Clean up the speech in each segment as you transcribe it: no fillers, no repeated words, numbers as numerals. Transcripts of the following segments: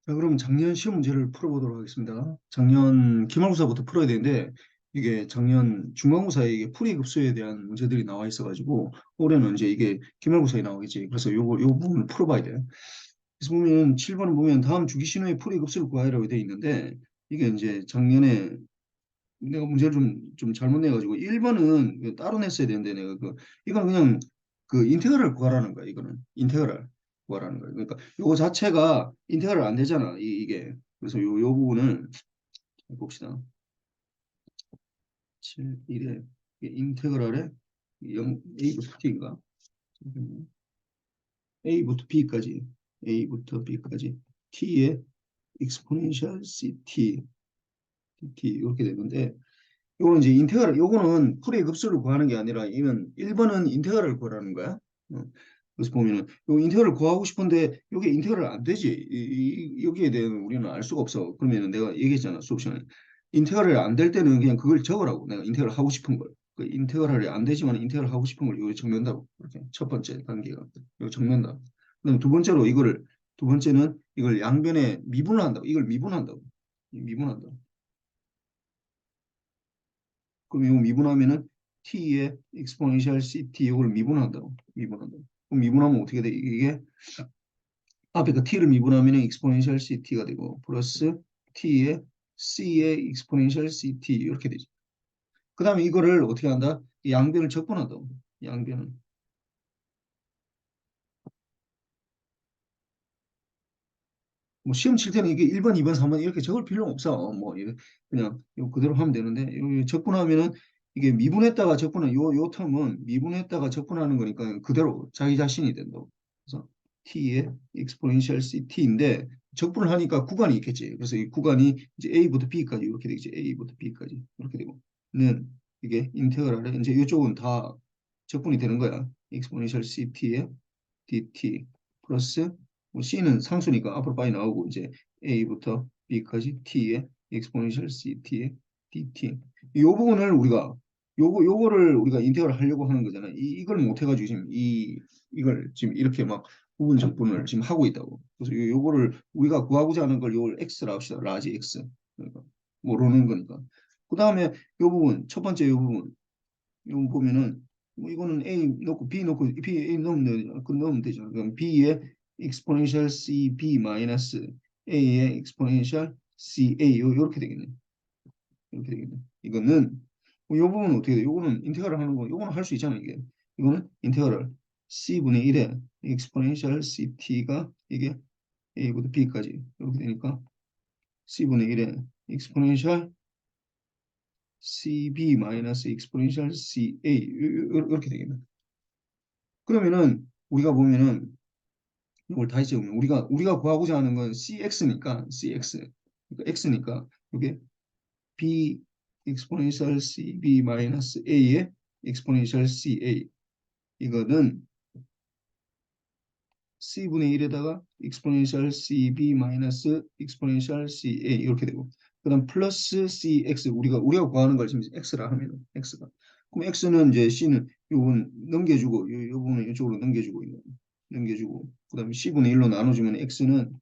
자, 그럼 작년 시험 문제를 풀어보도록 하겠습니다. 작년 기말고사부터 풀어야 되는데 이게 작년 중간고사에 이게 풀이급수에 대한 문제들이 나와 있어가지고 올해는 이제 이게 기말고사에 나오겠지. 그래서 요 부분을 풀어봐야 돼요. 그래서 보면 7번은 보면 다음 주기 신호의 풀이급수를 구하라고 되어 있는데 이게 이제 작년에 내가 문제를 좀 잘못 내가지고 1번은 따로 냈어야 되는데 내가 이건 그냥 그 인테그랄 구하라는 거야. 이거는 인테그랄 구하라는 거야. 그러니까 요거 자체가 인테그랄 안 되잖아. 이게 그래서 요 부분을 봅시다. 7, 1에 인테그랄에 0 A부터 T인가? A부터 B까지 A부터 B까지 T의 exponential CT T 이렇게 되는데 요거는 이제 인테그랄, 요거는 풀의 급수를 구하는 게 아니라 이건 1번은 인테그랄을 구하라는 거야. 어. 그래서 보면은 요 인테그랄 구하고 싶은데 요게 인테그랄 안 되지. 여기에 대해 우리는 알 수가 없어. 그러면은 내가 얘기했잖아, 수업 시간에. 인테그랄이 안 될 때는 그냥 그걸 적으라고. 내가 인테그랄 하고 싶은 걸. 그 인테그랄이 안 되지만 인테그랄 하고 싶은 걸 여기 적는다고. 이렇게 첫 번째 단계가. 이거 적는다. 그다음 두 번째로 이거를 두 번째는 이걸 양변에 미분을 한다고. 이걸 미분한다고. 미분한다고. 그럼 이거 미분하면은 t의 exponential ct 이걸 미분한다고. 미분한다고. 그럼 미분하면 어떻게 돼? 이게 앞에 그 t를 미분하면 exponential ct가 되고 플러스 t의 c의 exponential ct 이렇게 되죠. 그 다음에 이거를 어떻게 한다? 이 양변을 적분한다고. 양변을. 뭐 시험 칠 때는 이게 1번, 2번, 3번 이렇게 적을 필요는 없어. 뭐 그냥 이거 그대로 하면 되는데 요 적분하면은 이게 미분했다가 적분한 요 텀은 미분했다가 적분하는 거니까 그대로 자기 자신이 된다고. 그래서 t의 exponential ct인데 적분을 하니까 구간이 있겠지. 그래서 이 구간이 이제 a부터 b까지 이렇게 되겠지. a부터 b까지 이렇게 되고 는 이게 인테그랄에 이제 이쪽은 다 적분이 되는 거야. exponential ct의 dt 플러스 뭐 C는 상수니까 앞으로 빨리 나오고 이제 A부터 B까지 T의 exponential CT의 DT. 이 부분을 우리가 요거를 우리가 인테그랄 하려고 하는 거잖아. 이걸 못 해가지고 지금 이걸 지금 이렇게 막 부분 적분을 지금 하고 있다고. 그래서 요거를 우리가 구하고자 하는 걸 요걸 X라 합시다. 라지 X. 그러니까 모르는 거니까. 그 다음에 요 부분 첫 번째 요 부분 이거 보면은 뭐 이거는 A 넣고 B 넣고 B A 넣으면 되죠. 그럼 B의 exponential CB 마이너스 A의 exponential CA 요렇게 되겠네. 이렇게 되겠네. 이거는 뭐이 부분은 어떻게 돼? 이거는 인테그랄 하는 거, 이거는 할 수 있잖아 이게. 이거는 인테그랄 C분의 1의 exponential CT가 이게 A부터 B까지 이렇게 되니까 C분의 1의 exponential CB 마이너스 exponential CA 이렇게 되겠네. 그러면은 우리가 보면은 이걸 다시 적으면 우리가 구하고자 하는 건 CX니까 CX 그러니까 X니까 이게 B exponential CB 마이너스 A의 exponential CA 이거는 C분의 1에다가 exponential CB 마이너스 exponential CA 이렇게 되고 그다음 플러스 CX 우리가 구하는 걸 지금 X라 하면 X가 그럼 X는 이제 C는 요건 넘겨주고 요 부분은 이쪽으로 넘겨주고 그다음에 C분의 1로 나눠주면 X는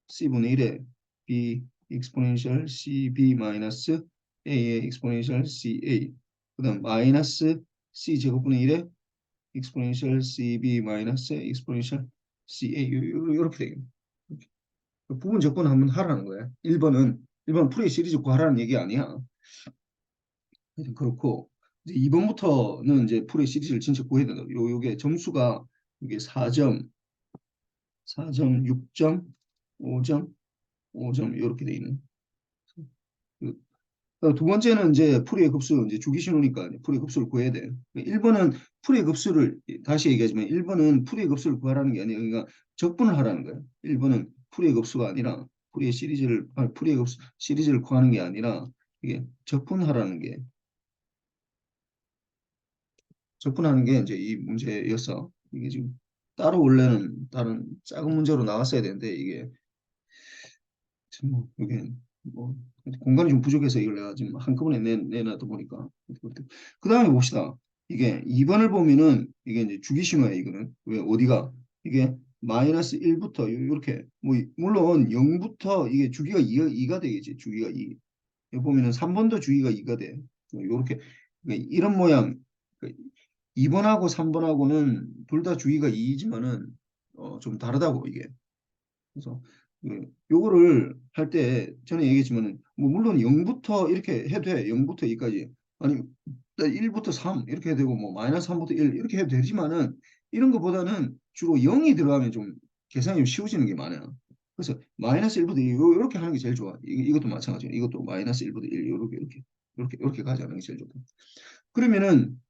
C분의 1에 B exponential CB 마이너스 A의 exponential CA 그다음 마이너스 C 제곱분의 1에 exponential CB 마이너스 exponential CA 이렇게 되겠네. 부분 적분 한번 하라는 거야. 1번은 풀이 시리즈 구하라는 얘기 아니야. 그렇고 이제 2번부터는 이제 풀이 시리즈를 진짜 구해야 된다. 요게 점수가 이게 4점, 4점, 6점, 5점, 5점 이렇게 돼 있는. 두 번째는 이제 풀이의 급수 이제 주기 신호니까 풀이의 급수를 구해야 돼. 1번은 풀이의 급수를 다시 얘기하지만 1번은 풀이의 급수를 구하라는 게 아니라 그러니까 적분을 하라는 거야. 1번은 풀이의 급수가 아니라 풀이의 급수 시리즈를 구하는 게 아니라 이게 적분하는 게 이제 이 문제였어. 이게 지금 따로 원래는 다른 작은 문제로 나왔어야 되는데 이게 지금 뭐 이게 뭐 공간이 좀 부족해서 이걸 내가 지금 한꺼번에 내놔다 보니까 그 다음에 봅시다. 이게 2번을 보면은 이게 이제 주기 신호야 이거는 왜 어디가 이게 마이너스 1부터 이렇게 뭐 물론 0부터 이게 주기가 2가 되겠지. 주기가 2. 여기 보면은 3번도 주기가 2가 돼. 이렇게 이런 모양. 2번하고 3번하고는 둘 다 주기가 2이지만은 좀 다르다고 이게. 그래서 요거를 할 때 전에 얘기했지만은 뭐 물론 0부터 이렇게 해도 돼. 0부터 2까지. 아니 1부터 3 이렇게 해도 되고 뭐 마이너스 3부터 1 이렇게 해도 되지만은 이런 것보다는 주로 0이 들어가면 좀 계산이 좀 쉬워지는 게 많아요. 그래서 마이너스 1부터 1 이렇게 하는 게 제일 좋아. 이것도 마찬가지예요. 이것도 마이너스 1부터 1 이렇게 가져가는 게 제일 좋다. 그러면은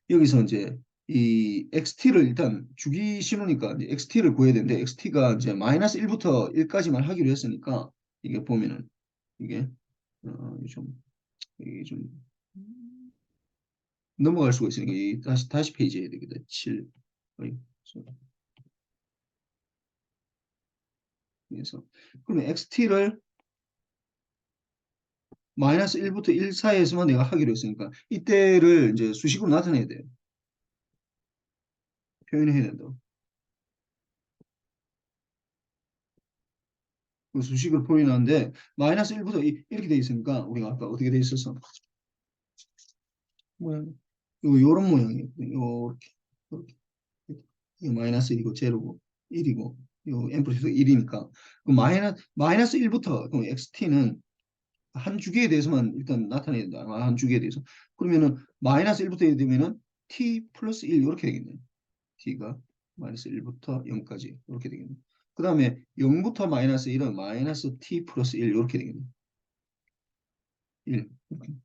여기서 이제 이 XT를 일단 주기 신호니까 이제 XT를 구해야 되는데 XT가 이제 마이너스 1부터 1까지만 하기로 했으니까 이게 보면은 이게 좀 이게 좀 넘어갈 수가 있으니까 다시 페이지 해야 되겠다. 7. 그래서 그러면 XT를 마이너스 1부터 1 사이에서만 내가 하기로 했으니까 이때를 이제 수식으로 나타내야 돼요. 표현해야 된다. 그 수식을 표현하는데 마이너스 1부터 이렇게 돼 있으니까 우리가 아까 어떻게 돼 있었어? 모양 요런 모양이에요. 요렇게 요렇게 이거 마이너스 1이고 제로고 1이고 요 n 플러스 1이니까 그 마이너스 1부터 그 xt는 한 주기에 대해서만 일단 나타내야 된다. 한 주기에 대해서. 그러면은 마이너스 1부터 1이 되면은 t 플러스 1 이렇게 되겠네요. t가 마이너스 1부터 0까지 이렇게 되겠네요. 그 다음에 0부터 마이너스 1은 마이너스 t 플러스 1 이렇게 되겠네요. 1.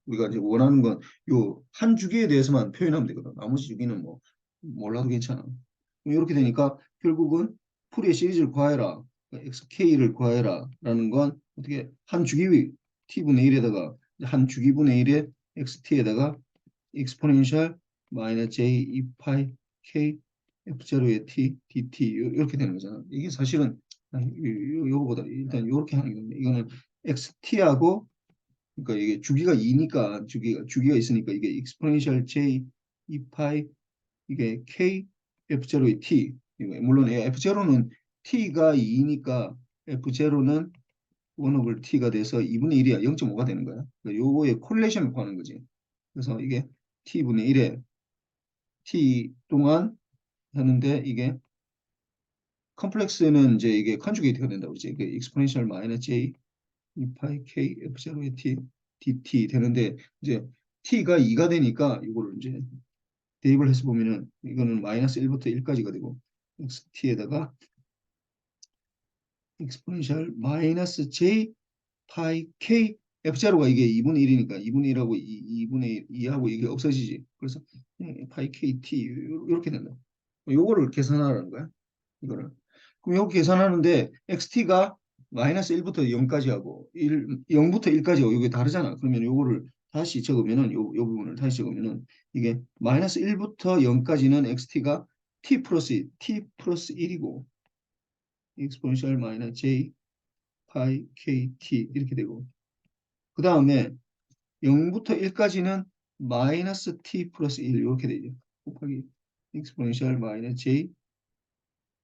우리가 이제 원하는 건 요 한 주기에 대해서만 표현하면 되거든. 나머지 주기는 뭐 몰라도 괜찮아. 이렇게 되니까 결국은 풀이의 시리즈를 구하여라. xk를 구하여라. 라는 건 어떻게 한 주기 t분의 1에다가 한 주기분의 1에 xt에다가 exponential 마이너스 j 2파이 k f0의 t dt 이렇게 되는 거잖아. 이게 사실은 요거보다 일단 이렇게 하는 건데 이거는 xt하고 그러니까 이게 주기가 2니까 주기가 있으니까 이게 exponential j 2파이 이게 k f0의 t 물론 f0는 t가 2니까 f0는 1 over t가 돼서 2분의 1이야 0.5가 되는 거야. 그러니까 요거의 콜레이션을 구하는 거지. 그래서 이게 t분의 1에 t 동안 하는데 이게 컴플렉스는 이제 이게 컨주게이트가 된다고 그러지. 이게 exponential 마이너스 j 2파이 k f0의 t dt 되는데 이제 t가 2가 되니까 이거를 이제 대입을 해서 보면은 이거는 마이너스 1부터 1까지가 되고 xt에다가 exponential 마이너스 j 파이 k f0가 이게 2분의 1이니까 2분의 1하고 2분의 2하고 이게 없어지지. 그래서 파이 kt 이렇게 된다. 요거를 계산하라는 거야. 이거를. 그럼 요거 계산하는데 xt가 마이너스 1부터 0까지 하고 0부터 1까지 하고 이게 다르잖아. 그러면 요거를 다시 적으면은 요 부분을 다시 적으면은 이게 마이너스 1부터 0까지는 xt가 t 플러스 1이고 exponential 마이너스 j 파이 kt 이렇게 되고 그 다음에 0부터 1까지는 마이너스 t 플러스 1 이렇게 되죠. 곱하기 exponential 마이너스 j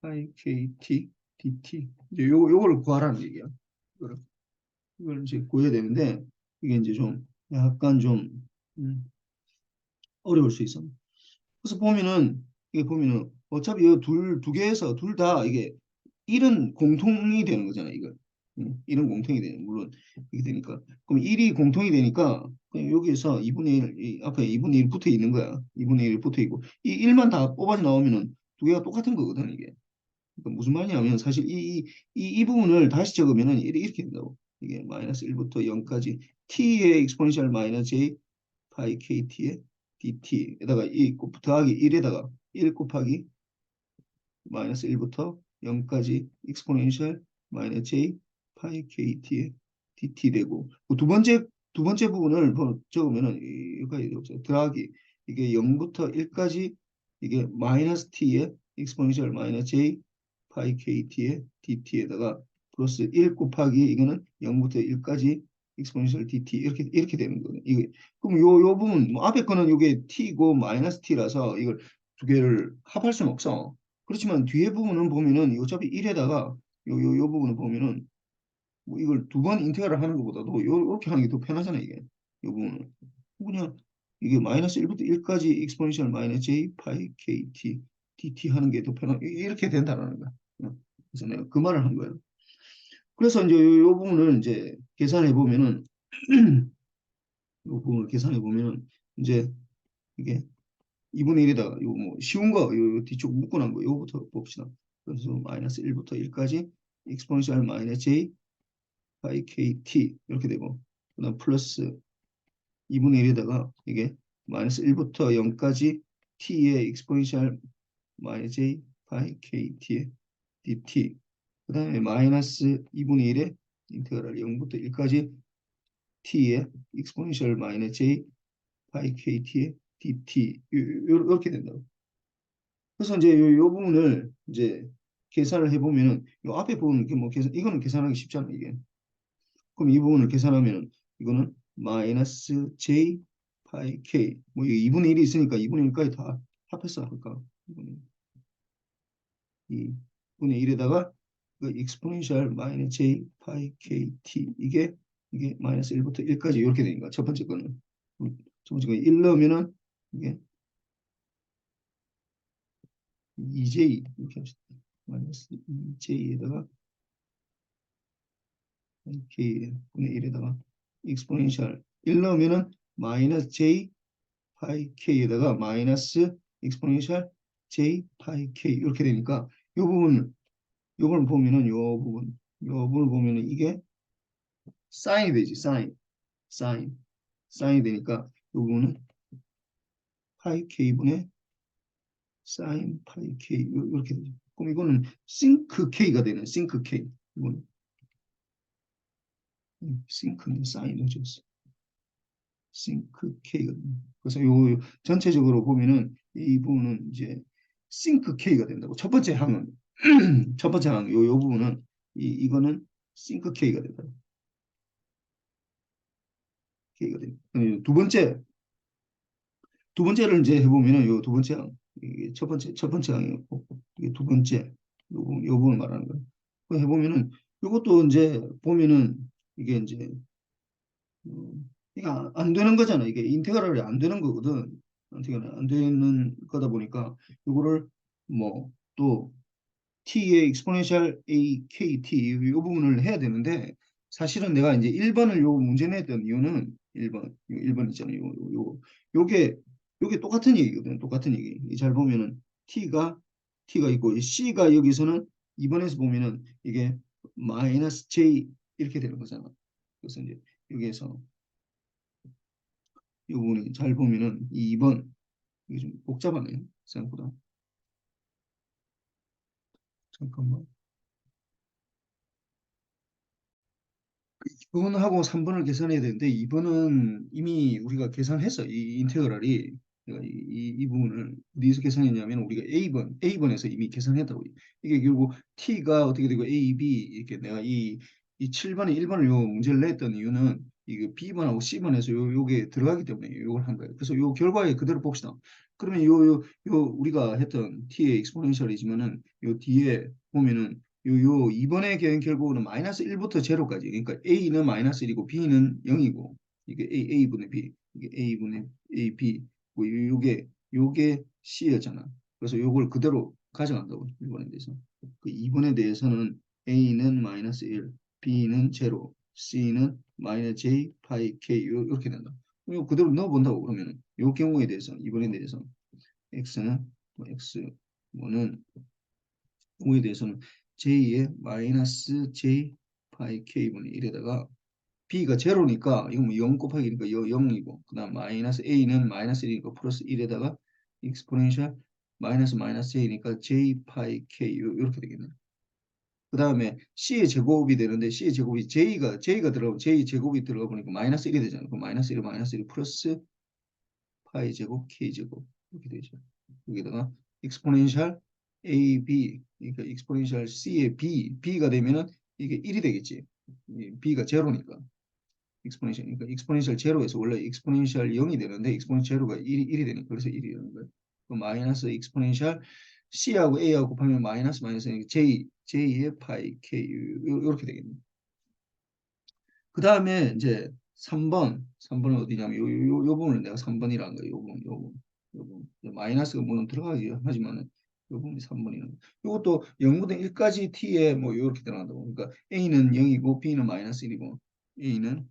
파이 kt dt 이제 요거를 구하라는 얘기야. 이걸 이제 구해야 되는데 이게 이제 좀 약간 좀 음, 어려울 수 있어. 그래서 보면은 이게 보면은 어차피 두 개에서 둘 다 이게 1은 공통이 되는 거잖아, 이거. 1은 공통이 되는 물론 이게 되니까. 그럼 1이 공통이 되니까 그냥 여기에서 2분의 1, 앞에 2분의 1 붙어 있는 거야. 2분의 1 붙어 있고 이 1만 다 뽑아서 나오면은 두 개가 똑같은 거거든, 이게. 그러니까 무슨 말이냐면 사실 이 부분을 다시 적으면은 이렇게 된다고. 이게 마이너스 1부터 0까지 t의 exponential 마이너스 j 파이 kt의 dt에다가 더하기 1에다가 1 곱하기 마이너스 1부터 0까지 exponential 마이너스 j 파이 kt의 dt 되고 두 번째 부분을 적으면은 이거 더하기 이게 0부터 1까지 이게 마이너스 t의 exponential 마이너스 j 파이 kt의 dt에다가 플러스 1 곱하기 이거는 0부터 1까지 exponential dt 이렇게 되는 거네. 이게 그럼 요 부분 뭐 앞에 거는 이게 t고 마이너스 t라서 이걸 두 개를 합할 수는 없어. 그렇지만 뒤에 부분은 보면은 어차피 1에다가 요 부분을 보면은 뭐 이걸 두 번 인테그랄 하는 것보다도 요렇게 하는 게 더 편하잖아요, 이게. 요 부분은. 그냥 이게 마이너스 1부터 1까지 익스포넨셜 마이너스 j 파이 kt dt 하는 게 더 편하 이렇게 된다라는 거야. 그래서 내가 그 말을 한 거예요. 그래서 이제 요 부분을 이제 계산해 보면은 요 부분을 계산해 보면은 이제 이게 2분의 1에다가 요 뭐 쉬운 거, 요 뒤쪽 묶어놓은 거, 요거부터 봅시다. 그래서 마이너스 1부터 1까지 익스포넨셜 마이너스 j 파이 kt 이렇게 되고, 그다음 플러스 2분의 1에다가 이게 마이너스 1부터 0까지 t의 익스포넨셜 마이너스 j 파이 kt의 dt, 그 다음에 마이너스 2분의 1에 인테그랄 0부터 1까지 t의 익스포넨셜 마이너스 j 파이 kt의 dt 이렇게 된다고. 그래서 이제 요 부분을 이제 계산을 해보면은 요 앞에 부분은 이게 뭐 계산 이거는 계산하기 쉽잖아 이게. 그럼 이 부분을 계산하면은 이거는 마이너스 j 파이 k 뭐 이게 2분의 1이 있으니까 2분의 1까지 다 합해서 할까? 2분의 1에다가 그 익스포넨셜 마이너스 j 파이 kt 이게 마이너스 1부터 1까지 이렇게 되니까 첫 번째 거는 첫 번째 거 1 넣으면은 이게 2j 이렇게 합시다. 마이너스 2j에다가 k분의 1에다가 익스포넨셜 1 넣으면은 마이너스 j 파이 k에다가 마이너스 익스포넨셜 j 파이 k 이렇게 되니까 이 부분 요걸 보면은 요 부분을 보면은 이게 사인이 되지 사인이 되니까 이 부분은 파이 k분의 사인 파이 k 이렇게 되죠. 그럼 이거는 싱크 k가 되는 싱크 k 이거는 싱크는 사인이죠. 싱크 K거든요. 그래서 요 전체적으로 보면은 이 부분은 이제 싱크 K가 된다고. 첫 번째 항은 첫 번째 항 요 부분은 이거는 싱크 K가 된다. K가 된다. 두 번째를 이제 해보면은 요 두 번째 항 이게 첫 번째 항이고 이게 두 번째 요 부분 말하는 거예요. 그 해보면은 요것도 이제 보면은 이게 이제 이게 안 되는 거잖아. 이게 인테그랄이 안 되는 거거든. 인테그랄이 안 되는 거다 보니까 이거를 뭐 또 t의 exponential a k t 이 부분을 해야 되는데 사실은 내가 이제 1번을 요 문제 냈던 이유는 1번 있잖아요. 요게 요게 똑같은 얘기거든. 똑같은 얘기. 잘 보면은 t가 있고 c가 여기서는 2번에서 보면은 이게 마이너스 j 이렇게 되는 거잖아. 그래서 이제 여기에서 이 부분이 잘 보면은 이 2번 이게 좀 복잡하네요. 생각보다. 잠깐만. 2번하고 3번을 계산해야 되는데 2번은 이미 우리가 계산했어. 이 인테그랄이 내가 이 부분을 어디서 계산했냐면 우리가 A번에서 이미 계산했다고. 이게 결국 T가 어떻게 되고 A, B 이렇게 내가 이 7번에 1번을 요 문제를 냈던 이유는 이게 B번하고 C번에서 요게 들어가기 때문에 요걸 한 거예요. 그래서 요 결과에 그대로 봅시다. 그러면 요 우리가 했던 T의 익스포넨셜이지만은 요 뒤에 보면은 요 이번에 결국은 마이너스 1부터 제로까지 그러니까 A는 마이너스 1이고 B는 0이고 이게 A분의 B 이게 A분의 A, B 뭐 요게 C였잖아. 그래서 요걸 그대로 가져간다고 1번에 대해서. 그 2번에 대해서는 A는 마이너스 1, B는 제로, C는 마이너스 J, 파이, K 이렇게 된다. 이거 그대로 넣어본다고 그러면 요 경우에 대해서 2번에 대해서 X는 X1은 공에 대해서는 j의 마이너스 j 파이 k분의 1에다가 b가 제로니까 이거 뭐 0 곱하기니까 0이고 그 다음 마이너스 a는 마이너스 1이니까 플러스 1에다가 익스포넨셜 마이너스 j니까 j 파이 k 이렇게 되겠네. 그 다음에 c의 제곱이 되는데 c의 제곱이 j가 들어가면 j 제곱이 들어가 보니까 마이너스 1이 되잖아. 그 마이너스 1 플러스 파이 제곱 k 제곱 이렇게 되죠. 여기다가 익스포넨셜 a b 그러니까 익스포넨셜 c의 b가 되면은 이게 1이 되겠지. b가 제로니까 익스포넨셜 그러니까 익스포넨셜 제로에서 원래 익스포넨셜 0이 되는데 익스포넨셜 제로가 1이 되니까 그래서 1이 되는 거예요. 그 마이너스 익스포넨셜 C하고 A하고 곱하면 마이너스 마이너스 J의 파이 K 이렇게 되겠네. 그 다음에 이제 3번은 어디냐면 요 부분을 내가 3번이라는 거예요. 요 부분. 마이너스가 물론 들어가기 하지만은 요 부분이 3번이라는 거예요. 이것도 0부터 1까지 T에 뭐 이렇게 들어간다고. 그러니까 A는 0이고 B는 마이너스 1이고 A는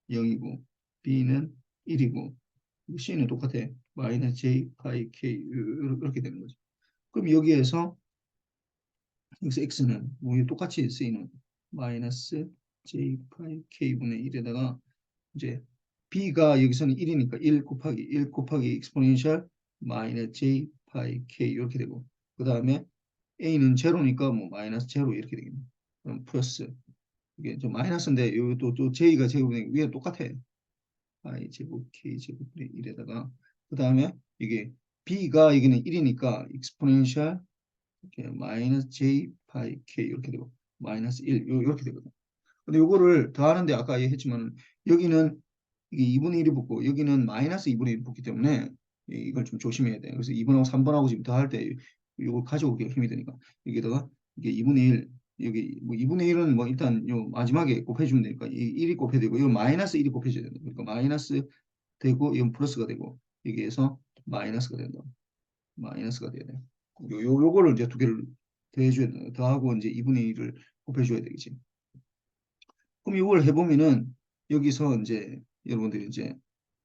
0이고 B는 1이고 C는 똑같아. 마이너스 J 파이 K 이렇게 되는 거죠. 그럼 여기에서 X는 뭐 똑같이 쓰이는 마이너스 J 파이 K분의 1에다가 이제 B가 여기서는 1이니까 1 곱하기 익스포넨셜 마이너스 J 파이 K 이렇게 되고 그 다음에 A는 제로니까 뭐 마이너스 제로 이렇게 되겠네. 그럼 플러스 이게 좀 마이너스인데 여기 또 J가 제곱이 위에 똑같아. I 제곱 K 제곱분의 1에다가 그 다음에 이게 B가 여기는 1이니까 익스포넨셜 마이너스 J 파이 K 이렇게 되고 마이너스 1 이렇게 되거든. 근데 요거를 더하는데 아까 얘기했지만 여기는 이게 2분의 1이 붙고 여기는 마이너스 2분의 1이 붙기 때문에 이걸 좀 조심해야 돼. 그래서 2번하고 3번하고 지금 더할 때 이걸 가져오기가 힘이 드니까 여기다가 이게 2분의 1 여기 뭐 2분의 1은 뭐 일단 요 마지막에 곱해주면 되니까 이 1이 곱해야 되고 이거 마이너스 1이 곱해줘야 된다. 그러니까 마이너스 되고 이건 플러스가 되고 여기에서 마이너스가 된다. 마이너스가 돼야 돼. 요거를 이제 두 개를 더해줘야 돼. 더하고 이제 2분의 1을 곱해줘야 되겠지. 그럼 이걸 해보면은 여기서 이제 여러분들이 이제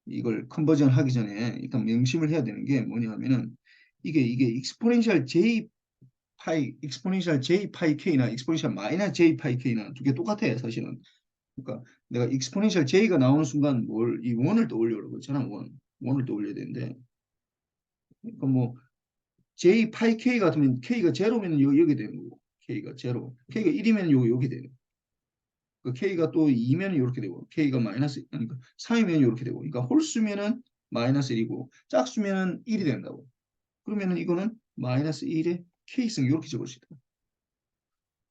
이걸 컨버전 하기 전에 일단 명심을 해야 되는 게 뭐냐면은 이게 익스포넨셜 J 파이 K나 익스포넨셜 마이너스 J 파이 K나 두 개 똑같아 사실은. 그러니까 내가 익스포넨셜 J가 나오는 순간 이 원을 떠올려고 그랬잖아. 원을 떠올려야 되는데 그러니까 뭐 J 파이 K 같으면 K가 제로면 여기 되는 거고 K가 제로 K가 1이면 여기 되는 그 K가 또 2면 이렇게 되고 K가 마이너스 그러니까 3이면 이렇게 되고 그러니까 홀수면은 마이너스 1이고 짝수면은 1이 된다고. 그러면은 이거는 마이너스 1의 K승 이렇게 적을 수 있다.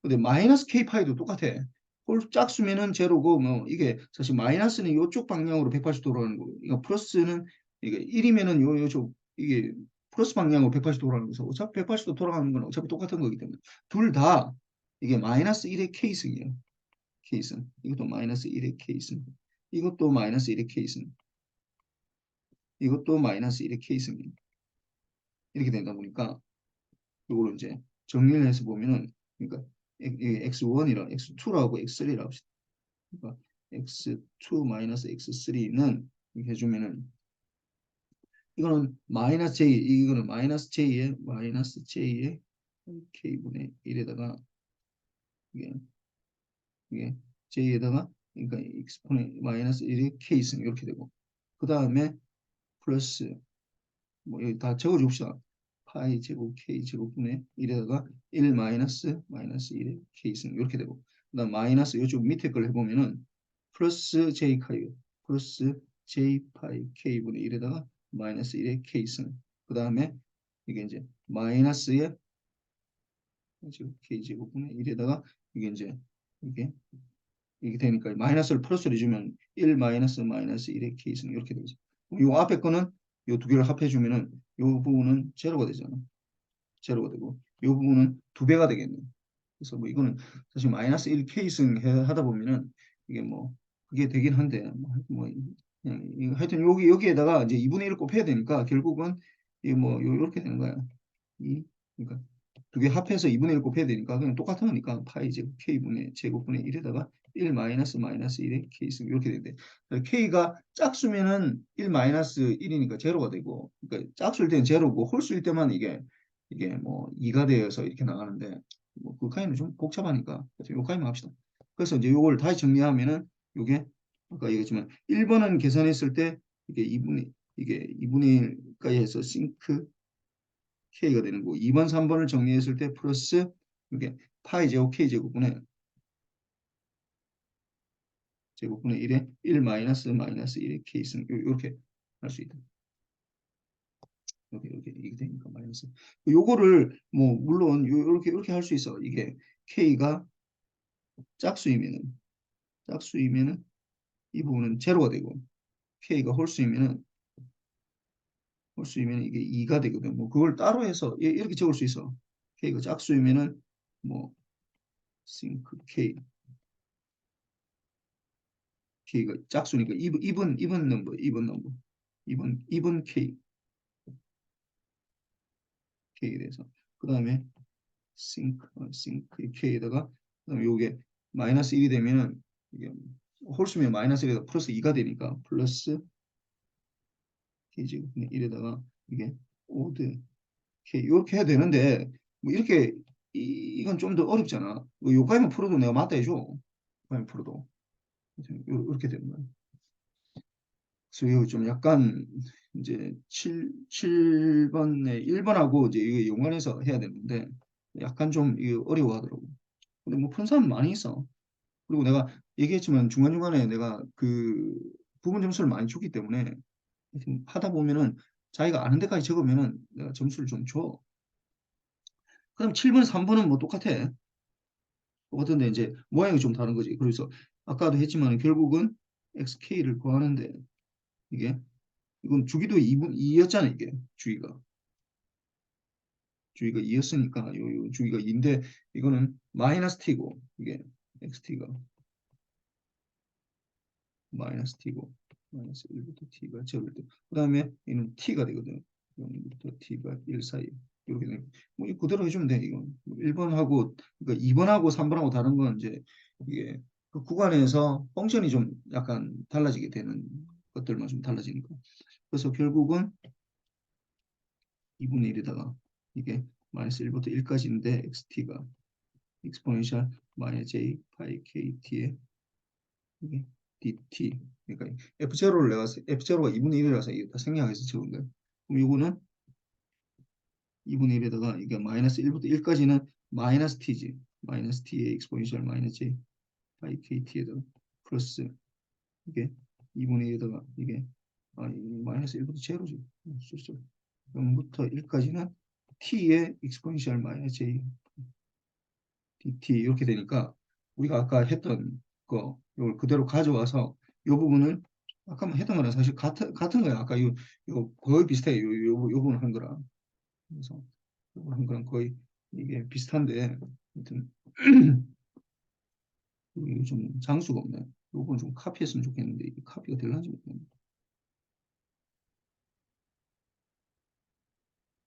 근데 마이너스 K 파이도 똑같아. 홀 짝수면은 제로고 뭐 이게 사실 마이너스는 이쪽 방향으로 180도 돌아가는 거고 이거 플러스는 이게 1이면은 요쪽 이게 플러스 방향으로 180도 돌아가는 거죠. 어차피 180도 돌아가는 건 어차피 똑같은 거기 때문에 둘 다 이게 마이너스 1의 K승이에요. K승. 이것도 마이너스 1의 K승. 이것도 마이너스 1의 K승. 이것도 마이너스 1의 K승. 이렇게 되다 보니까 이걸 이제 정리를 해서 보면은 그러니까 X1이랑 X2라고 X3라고 합시다. 그러니까 X2 마이너스 X3는 이렇게 해주면은 이거는 마이너스 J 이거는 마이너스 J의 K분의 1에다가 이게 J에다가 그러니까 익스포넨 마이너스 1의 K승 이렇게 되고 그 다음에 플러스 뭐 여기 다 적어줍시다. 파이 제곱 K 제곱분의 1에다가 1 마이너스 1의 K승 이렇게 되고 그다음 마이너스 이쪽 밑에 걸 해보면은 플러스 J 카이 플러스 J 파이 K분의 1에다가 마이너스 1의 K승 그 다음에 이게 이제 마이너스의 K 제곱분의 1에다가 이게 이제 이게 되니까 마이너스를 플러스를 해주면 1 마이너스 1의 K승 이렇게 되죠. 이 앞에 거는 이 두 개를 합해주면은 이 부분은 제로가 되잖아. 제로가 되고 이 부분은 두 배가 되겠네. 그래서 뭐 이거는 사실 마이너스 1 K승 하다 보면은 이게 뭐 그게 되긴 한데 뭐 그냥 하여튼 여기에다가 이제 2분의 1을 곱해야 되니까 결국은 이게 뭐 이렇게 되는 거야. 그러니까 두 개 합해서 2분의 1 곱해야 되니까 그냥 똑같은 거니까 파이 제곱 K분의 제곱분의 1에다가 1 마이너스 1의 K승 이렇게 되는데 K가 짝수면은 1 마이너스 1이니까 제로가 되고 그러니까 짝수일 때는 제로고 홀수일 때만 이게 뭐 2가 되어서 이렇게 나가는데 뭐 그까지는 좀 복잡하니까 요까지만 합시다. 그래서 이제 요걸 다시 정리하면은 요게 아까 얘기했지만 1번은 계산했을 때 이게 2분의 1까지 해서 싱크 K가 되는 거고 2번, 3번을 정리했을 때 플러스 이게 파이 제곱 K 제곱분의 1에 1 마이너스 1의 K승 이렇게 할 수 있다. 이렇게 이게 되니까 마이너스. 요거를 뭐 물론 이렇게 할 수 있어. 이게 K가 짝수이면은 이 부분은 제로가 되고 K가 홀수이면은 홀수이면 이게 2가 되거든. 뭐 그걸 따로 해서 이렇게 적을 수 있어. K가 짝수이면은 뭐 싱크 K가 짝수니까 이번 넘버, 이번 넘버, 이번 K에 대해서. 그 다음에 싱크 K에다가 그다음에 요게 마이너스 1이 되면은 이게 홀수면 마이너스 1에다 플러스 2가 되니까 플러스 K제곱분의 1에다가 이게 오드 K 이렇게 해야 되는데 뭐 이렇게 이건 좀 더 어렵잖아. 뭐 요까지만 풀어도 내가 맞다 해줘. 요까지만 풀어도 이렇게 되는 거야. 그래서 이거 좀 약간 이제 7번에 1번하고 이제 이거 연관해서 해야 되는데 약간 좀 이거 어려워하더라고. 근데 뭐 푼 사람 많이 있어. 그리고 내가 얘기했지만 중간중간에 내가 그 부분 점수를 많이 줬기 때문에 하다 보면은 자기가 아는 데까지 적으면은 내가 점수를 좀 줘. 그럼 7번, 3번은 뭐 똑같아. 똑같은데 이제 모양이 좀 다른 거지. 그래서 아까도 했지만 결국은 XK를 구하는데 이게 이건 주기도 2분, 2였잖아, 이게. 주기가. 주기가 2였으니까 요 주기가 2인데 이거는 마이너스 T고 이게 XT가 마이너스 T고 마이너스 1부터 T가 적을 때 그다음에 얘는 T가 되거든. 0부터 T가 1 사이 이렇게 되면 뭐이 그대로 해주면 돼. 이건 1번하고 그러니까 2번하고 3번하고 다른 건 이제 이게 그 구간에서 펑션이 좀 약간 달라지게 되는 것들만 좀 달라지니까. 그래서 결국은 2분의 1에다가 이게 마이너스 1부터 1까지인데 xt가 exponential 마이너스 j 파이 kt에 이게 dt 그러니까 f0를 내가 f0가 2분의 1이라서 이게 다 생략해서 적은 거예요. 그럼 이거는 2분의 1에다가 이게 마이너스 1부터 1까지는 마이너스 t지 마이너스 t의 exponential 마이너스 j 파이 kt에다가 플러스 이게 2분의 1에다가 이게 마이너스 1부터 제로지. 0부터 1까지는 t의 exponential 마이너스 j dt 이렇게 되니까 우리가 아까 했던 거 이걸 그대로 가져와서 이 부분을 아까 했던 거랑 사실 같은 거야. 아까 이거 거의 비슷해. 요 부분 한 거랑 그래서 요 부분 한 거랑 거의 이게 비슷한데 아무튼 이게 좀 장수가 없네. 요건 좀 카피했으면 좋겠는데 이게 카피가 될런지 모르겠네.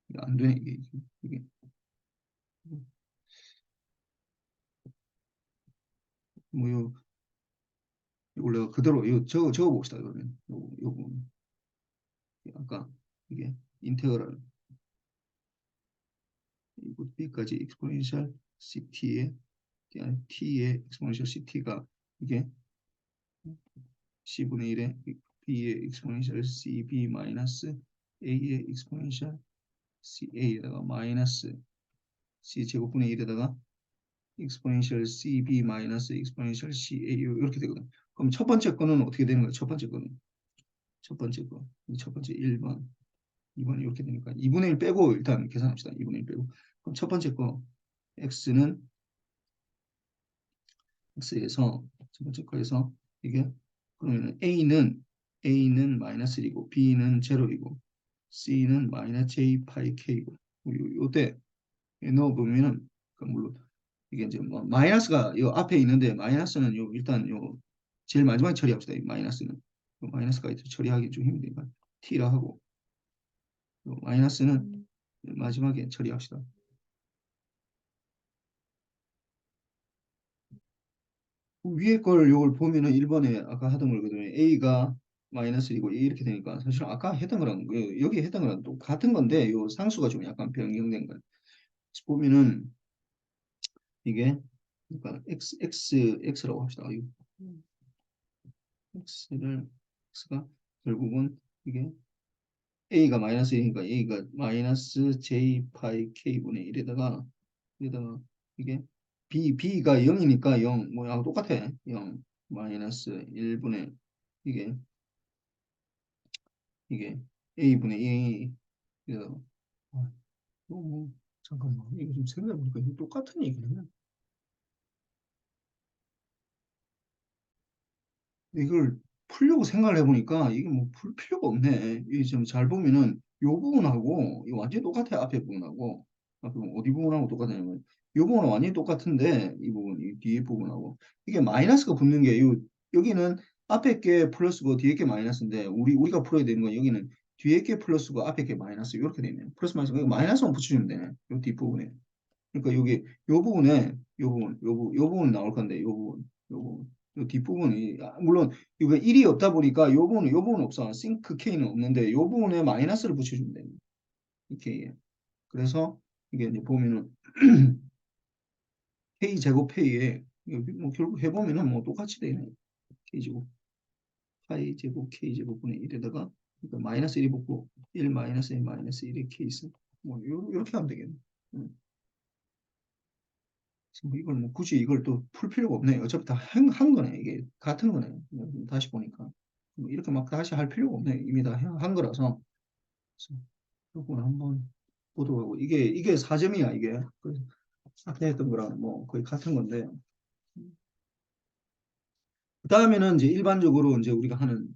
이게 안 되네 이게 뭐요 이걸 내가 그대로 요 적어 봅시다 그러면 요 부분 아까 이게 인테그랄 이거 b까지 exponential ct의 t의 exponential ct가 이게 c분의 1의 b의 exponential cb 마이너스 a의 exponential ca에다가 마이너스 c 제곱분의 1에다가 exponential cb 마이너스 exponential ca 이렇게 되거든. 그럼 첫 번째 거는 어떻게 되는 거야? 첫 번째 거는 첫 번째 거, 첫 번째 1번, 2번 이렇게 되니까 2분의 1 빼고 일단 계산합시다. 2분의 1 빼고. 그럼 첫 번째 거 x는 x에서 첫 번째 거에서 이게 그러면 a는 마이너스 1이고 b는 제로이고 c는 마이너스 j 파이 k고 요때 넣어보면은 그 물론 이게 이제 뭐 마이너스가 요 앞에 있는데 마이너스는 요 일단 요 제일 마지막에 처리합시다. 이 마이너스는 요 마이너스가 처리하기 좀 힘드니까 t라 하고 요 마이너스는 마지막에 처리합시다. 위에 걸 요걸 보면은 1번에 아까 하던 거거든요. A가 마이너스 1이고 이렇게 되니까 사실 아까 했던 거랑 여기 했던 거랑 똑같은 건데 요 상수가 좀 약간 변경된 거예요. 그래서 보면은 이게 그러니까 x라고 합시다. x가 결국은 이게 A가 마이너스 1이니까 A가 마이너스 J 파이 K분의 1에다가 이게 B가 0이니까 0 뭐야 똑같아. 0 마이너스 1분의 이게 이게 A분의 2 그래서 뭐 잠깐만 이거 좀 생각해보니까 이거 똑같은 얘기네. 이걸 풀려고 생각을 해보니까 이게 뭐 풀 필요가 없네. 이게 좀 잘 보면은 요 부분하고 이거 완전히 똑같아요. 앞에 부분하고. 그럼 어디 부분하고 똑같냐면 이 부분은 완전히 똑같은데 이 부분, 이 뒤에 부분하고 이게 마이너스가 붙는 게 여기는 앞에 게 플러스고 뒤에 게 마이너스인데 우리가 풀어야 되는 건 여기는 뒤에 게 플러스고 앞에 게 마이너스 이렇게 되네요. 플러스 마이너스 마이너스만 붙여주면 되네. 요 뒷부분에. 그러니까 여기 요 부분에 요 부분 나올 건데 요 부분 요 뒷부분이 물론 이거 1이 없다 보니까 요 부분은 없어. 싱크 K는 없는데 요 부분에 마이너스를 붙여주면 됩니다. 이 K에. 그래서 이게 이제 보면은 K 제곱 K에 여기 뭐 결국 해보면은 뭐 똑같이 되네. K 제곱 파이 제곱 K 제곱분의 1에다가 그러니까 마이너스 1이 붙고 1 마이너스 1 마이너스 1의 케이스 뭐 요렇게 하면 되겠네. 음. 뭐 이걸 뭐 굳이 이걸 또 풀 필요가 없네. 어차피 다 한 거네. 이게 같은 거네. 다시 보니까. 뭐 이렇게 막 다시 할 필요가 없네. 이미 다 한 거라서. 그래서 이걸 한번 보도록 하고. 이게 4점이야, 이게. 그래서 앞에 했던 거랑 뭐 거의 같은 건데. 그 다음에는 이제 일반적으로 이제 우리가 하는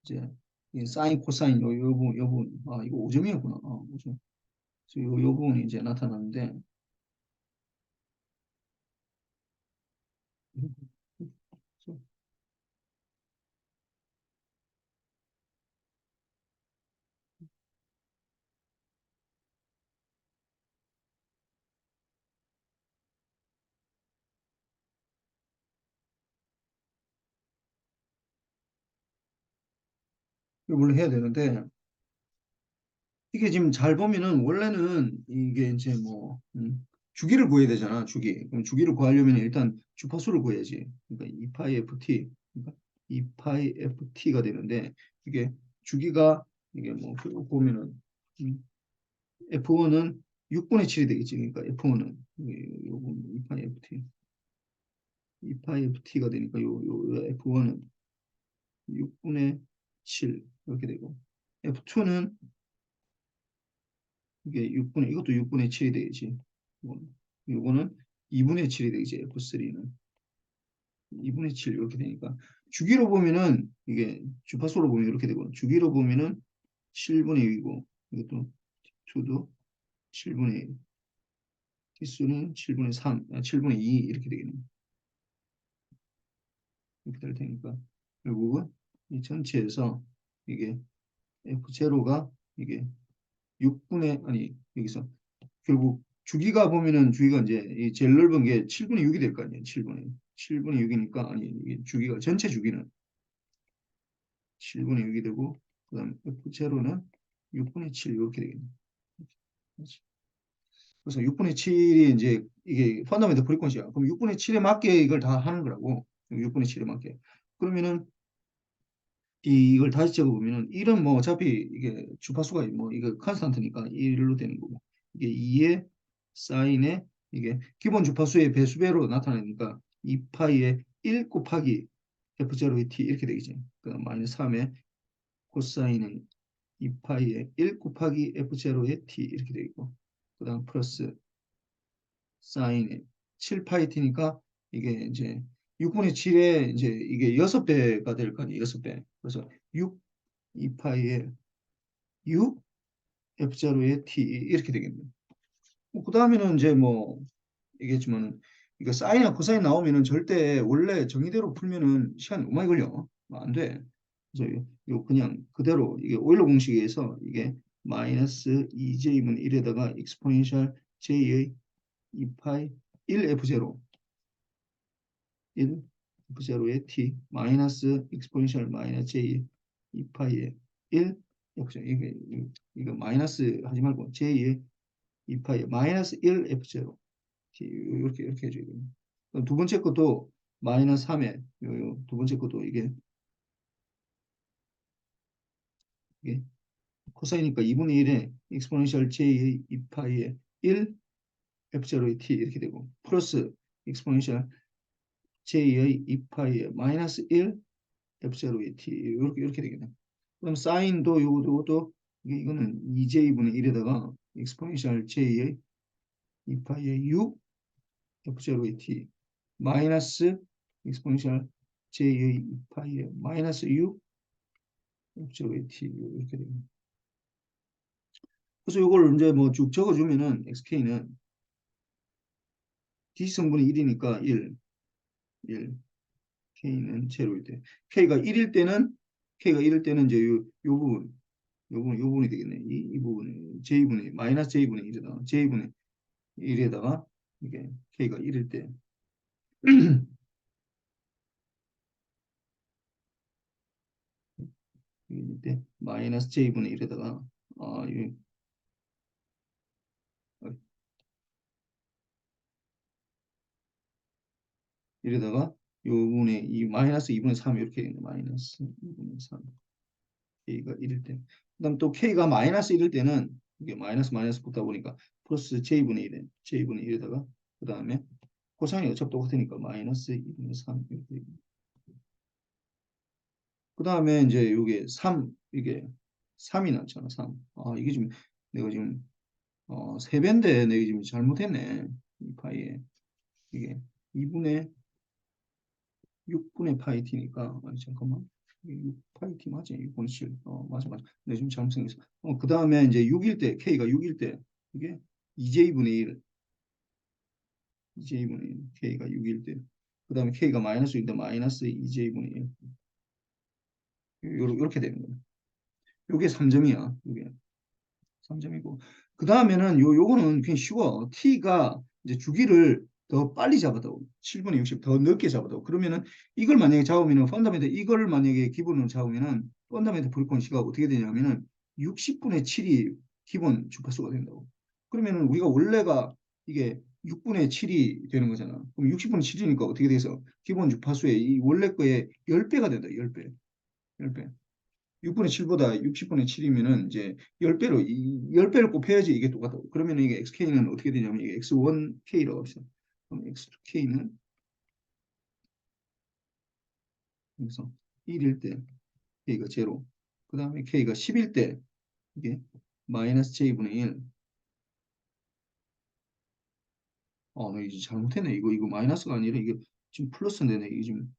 이제 이 사인, 코사인 요 부분. 아, 이거 5점이었구나. 5점. 그래서 요 부분이 이제 나타나는데. 이걸 해야 되는데 이게 지금 잘 보면은 원래는 이게 이제 뭐 주기를 구해야 되잖아. 주기. 그럼 주기를 구하려면 일단 주파수를 구해야지. 그러니까 2파이 ft 그러니까 2파이 ft가 되는데 이게 주기가 이게 뭐 결국 보면은 F1은 6분의 7이 되겠지. 그러니까 F1은 요거 2파이 ft 2파이 ft가 되니까 요 F1은 6분의 7 이렇게 되고 F2는 이게 6분의 이것도 6분의 7이 되겠지. 요거는 2분의 7이 되겠지. F3는 2분의 7 이렇게 되니까 주기로 보면은 이게 주파수로 보면 이렇게 되고 주기로 보면은 7분의 6이고 이것도 2도 7분의 1 기수는 7분의 3, 7분의 2 이렇게 되겠네. 이렇게 될 테니까 결국은 이 전체에서 이게 F0가 이게 6분의 아니 여기서 결국 주기가 보면은 주기가 이제 이 제일 넓은 게 7분의 6이 될 거 아니에요. 7분의 6이니까 아니 이게 주기가 전체 주기는 7분의 6이 되고 그다음 F0는 6분의 7 이렇게 되겠네요. 그래서 6분의 7이 이제 이게 펀더멘털 프리퀀시야. 그럼 6분의 7에 맞게 이걸 다 하는 거라고. 6분의 7에 맞게. 그러면은 이걸 다시 적어보면은 1은 뭐 어차피 이게 주파수가 뭐 이거 컨스탄트니까 1로 되는 거고 이게 2의 사인에 이게 기본 주파수의 배수배로 나타나니까 2파이의 1 곱하기 F0의 t 이렇게 되겠지. 그다음 마이너스 3의 코사인의 2파이의 1 곱하기 F0의 t 이렇게 되겠고 그다음 플러스 사인의 7파이 t니까 이게 이제 6분의 7에 이제 이게 6배가 될 거 아니에요. 6배. 그래서 6 2파이의 6 F자로의 T 이렇게 되겠네요. 그 다음에는 이제 뭐 얘기했지만 이거 사인이나 코사인 나오면은 절대 원래 정의대로 풀면은 시간 너무 많이 걸려. 안 돼. 그래서 요 그냥 그대로 이게 오일러 공식에 의해서 이게 마이너스 2j분 1에다가 익스포넨셜 j의 2파이 1 F0 1 F0의 t 마이너스 익스포넨셜 마이너스 j 2파이의 1 F0 이거 마이너스 하지 말고 j의 2파이 마이너스 1 F0 이렇게 해줘야 됩니다. 두 번째 것도 마이너스 3에 두 번째 것도 이게 코사이니까 2분의 1에 익스포넨셜 j의 2파이의 1 F0의 t 이렇게 되고 플러스 익스포넨셜 j의 2파이의 마이너스 1 F0의 t 이렇게 되겠네. 그럼 사인도 요것도 이거는 2j분의 1에다가 익스포넨셜 j의 2파이의 6 F0의 t 마이너스 익스포넨셜 j의 2파이의 마이너스 6 F0의 t 이렇게 됩니다. 그래서 이걸 이제 뭐 쭉 적어주면은 xk는 D성분이 1이니까 1, k는 제로일 때. k가 1일 때는 이제 요 부분, 요 부분이 되겠네. 이 부분이 j분의 마이너스 j분의 1에다가 j분의 1에다가 이게 k가 1일 때. 이때 마이너스 j분의 1에다가 아, 이, 이래다가 요 부분에 이 마이너스 2분의 3 이렇게 되겠네. 마이너스 2분의 3 k가 1일 때. 그다음 또 k가 마이너스 1일 때는 이게 마이너스 붙다 보니까 플러스 j분의 1에 j분의 1에다가 그다음에 코사인이 어차피 똑같으니까 마이너스 2분의 3 이렇게 되겠네. 그다음에 이제 요게 3 이게 3이 났잖아. 3. 아, 이게 지금 내가 지금 3배인데 내가 지금 잘못했네. 이 파이에 이게 2분의 6분의 파이 t니까 아니 잠깐만 6 파이 t 맞지? 6분의 7 맞아 내가 지금 잘못 생겼어. 그 다음에 이제 6일 때 k가 6일 때 이게 2j분의 1 2j분의 1 k가 6일 때 그 다음에 k가 마이너스 6인데 마이너스 2j분의 1 요렇게 되는 거야. 요게 3점이야. 요게 3점이고. 그 다음에는 요거는 그냥 쉬워. t가 이제 주기를 더 빨리 잡아도 7분의 60 더 늦게 잡아도 그러면은 이걸 만약에 잡으면은 펀더멘트 이걸 만약에 기본으로 잡으면은 펀더멘트 프리퀀시가 어떻게 되냐면은 60분의 7이 기본 주파수가 된다고. 그러면은 우리가 원래가 이게 6분의 7이 되는 거잖아. 그럼 60분의 7이니까 어떻게 돼서 기본 주파수의 이 원래 거의 10배가 된다. 10배. 10배. 6분의 7보다 60분의 7이면은 이제 10배로, 10배를 곱해야지 이게 똑같다고. 그러면 이게 xk는 어떻게 되냐면 이게 x1k라고 합시다. 그럼 x2k는 그래서 1일 때 k가 제로. 그 다음에 k가 10일 때 이게 마이너스 j분의 1. 나 이제 잘못했네. 이거 마이너스가 아니라 이게 지금 플러스인데 이게 지금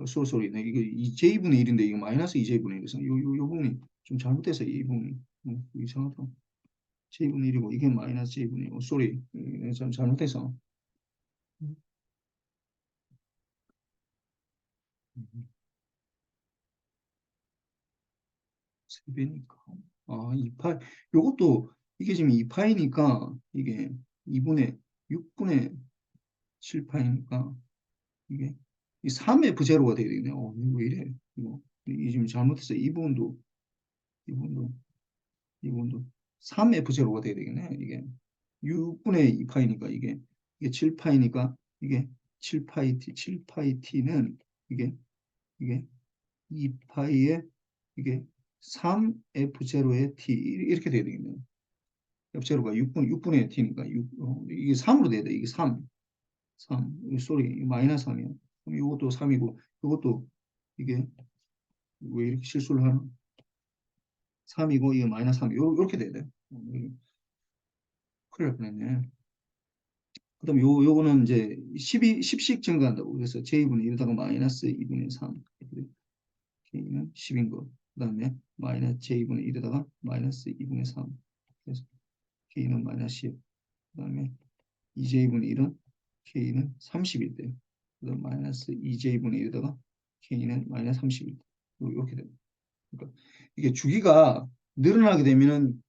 쏘리네. 이거 이 j분의 1인데 이거 마이너스 2j분의 1이서 요 부분이 좀 잘못돼서 이 부분이 이상하다. j분의 1이고 이게 마이너스 j분의 1. 쏘리. 좀 잘못해서. 세배니까. 아, 2파이. 요것도 이게 지금 2파이니까 이게 2분의 6분의 7파이니까 이게 이 3의 부제로가 되야 되겠네. 이거 왜 이래? 이게 지금 잘못해서 이 부분도 3의 부제로가 돼야 되겠네. 이게 6분의 2파이니까 이게 7파이니까 이게 7파이 t는 이게 2파이에 이게 3F0의 T 이렇게 돼야 되겠네요. F0가 6분의 T니까 이게 3으로 돼야 돼. 이게 3. 쏘리, 마이너스 3이야. 그럼 이것도 3이고, 이것도 이게 왜 이렇게 실수를 하나? 3이고, 이게 마이너스 3. 이렇게 돼야 돼. 큰일 날 뻔했네. 그 다음에 요거는 이제 10씩 증가한다고. 그래서 J분의 1에다가 마이너스 2분의 3. K는 10인 거. 그 다음에 마이너스 J분의 1에다가 마이너스 2분의 3. 그래서 K는 마이너스 10. 그 다음에 2J분의 1은 K는 30일 때. 그 다음 마이너스 2J분의 1에다가 K는 마이너스 30일 때. 이렇게 됩니다. 그러니까 이게 주기가 늘어나게 되면은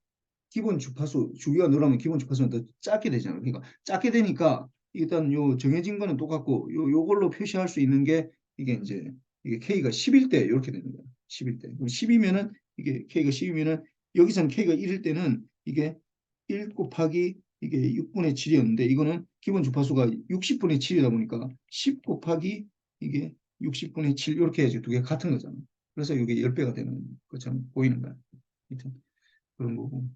기본 주파수, 주기가 늘어나면 기본 주파수는 더 작게 되잖아요. 그러니까 작게 되니까 일단 요 정해진 거는 똑같고 요걸로 표시할 수 있는 게 이게 이제 이게 K가 10일 때 이렇게 되는 거예요. 10일 때. 그럼 10이면은 이게 K가 10이면은 여기서는 K가 1일 때는 이게 1 곱하기 이게 6분의 7이었는데 이거는 기본 주파수가 60분의 7이다 보니까 10 곱하기 이게 60분의 7 이렇게 해야지 두 개 같은 거잖아요. 그래서 이게 10배가 되는 것처럼 보이는 거야. 하여튼 그런 거고.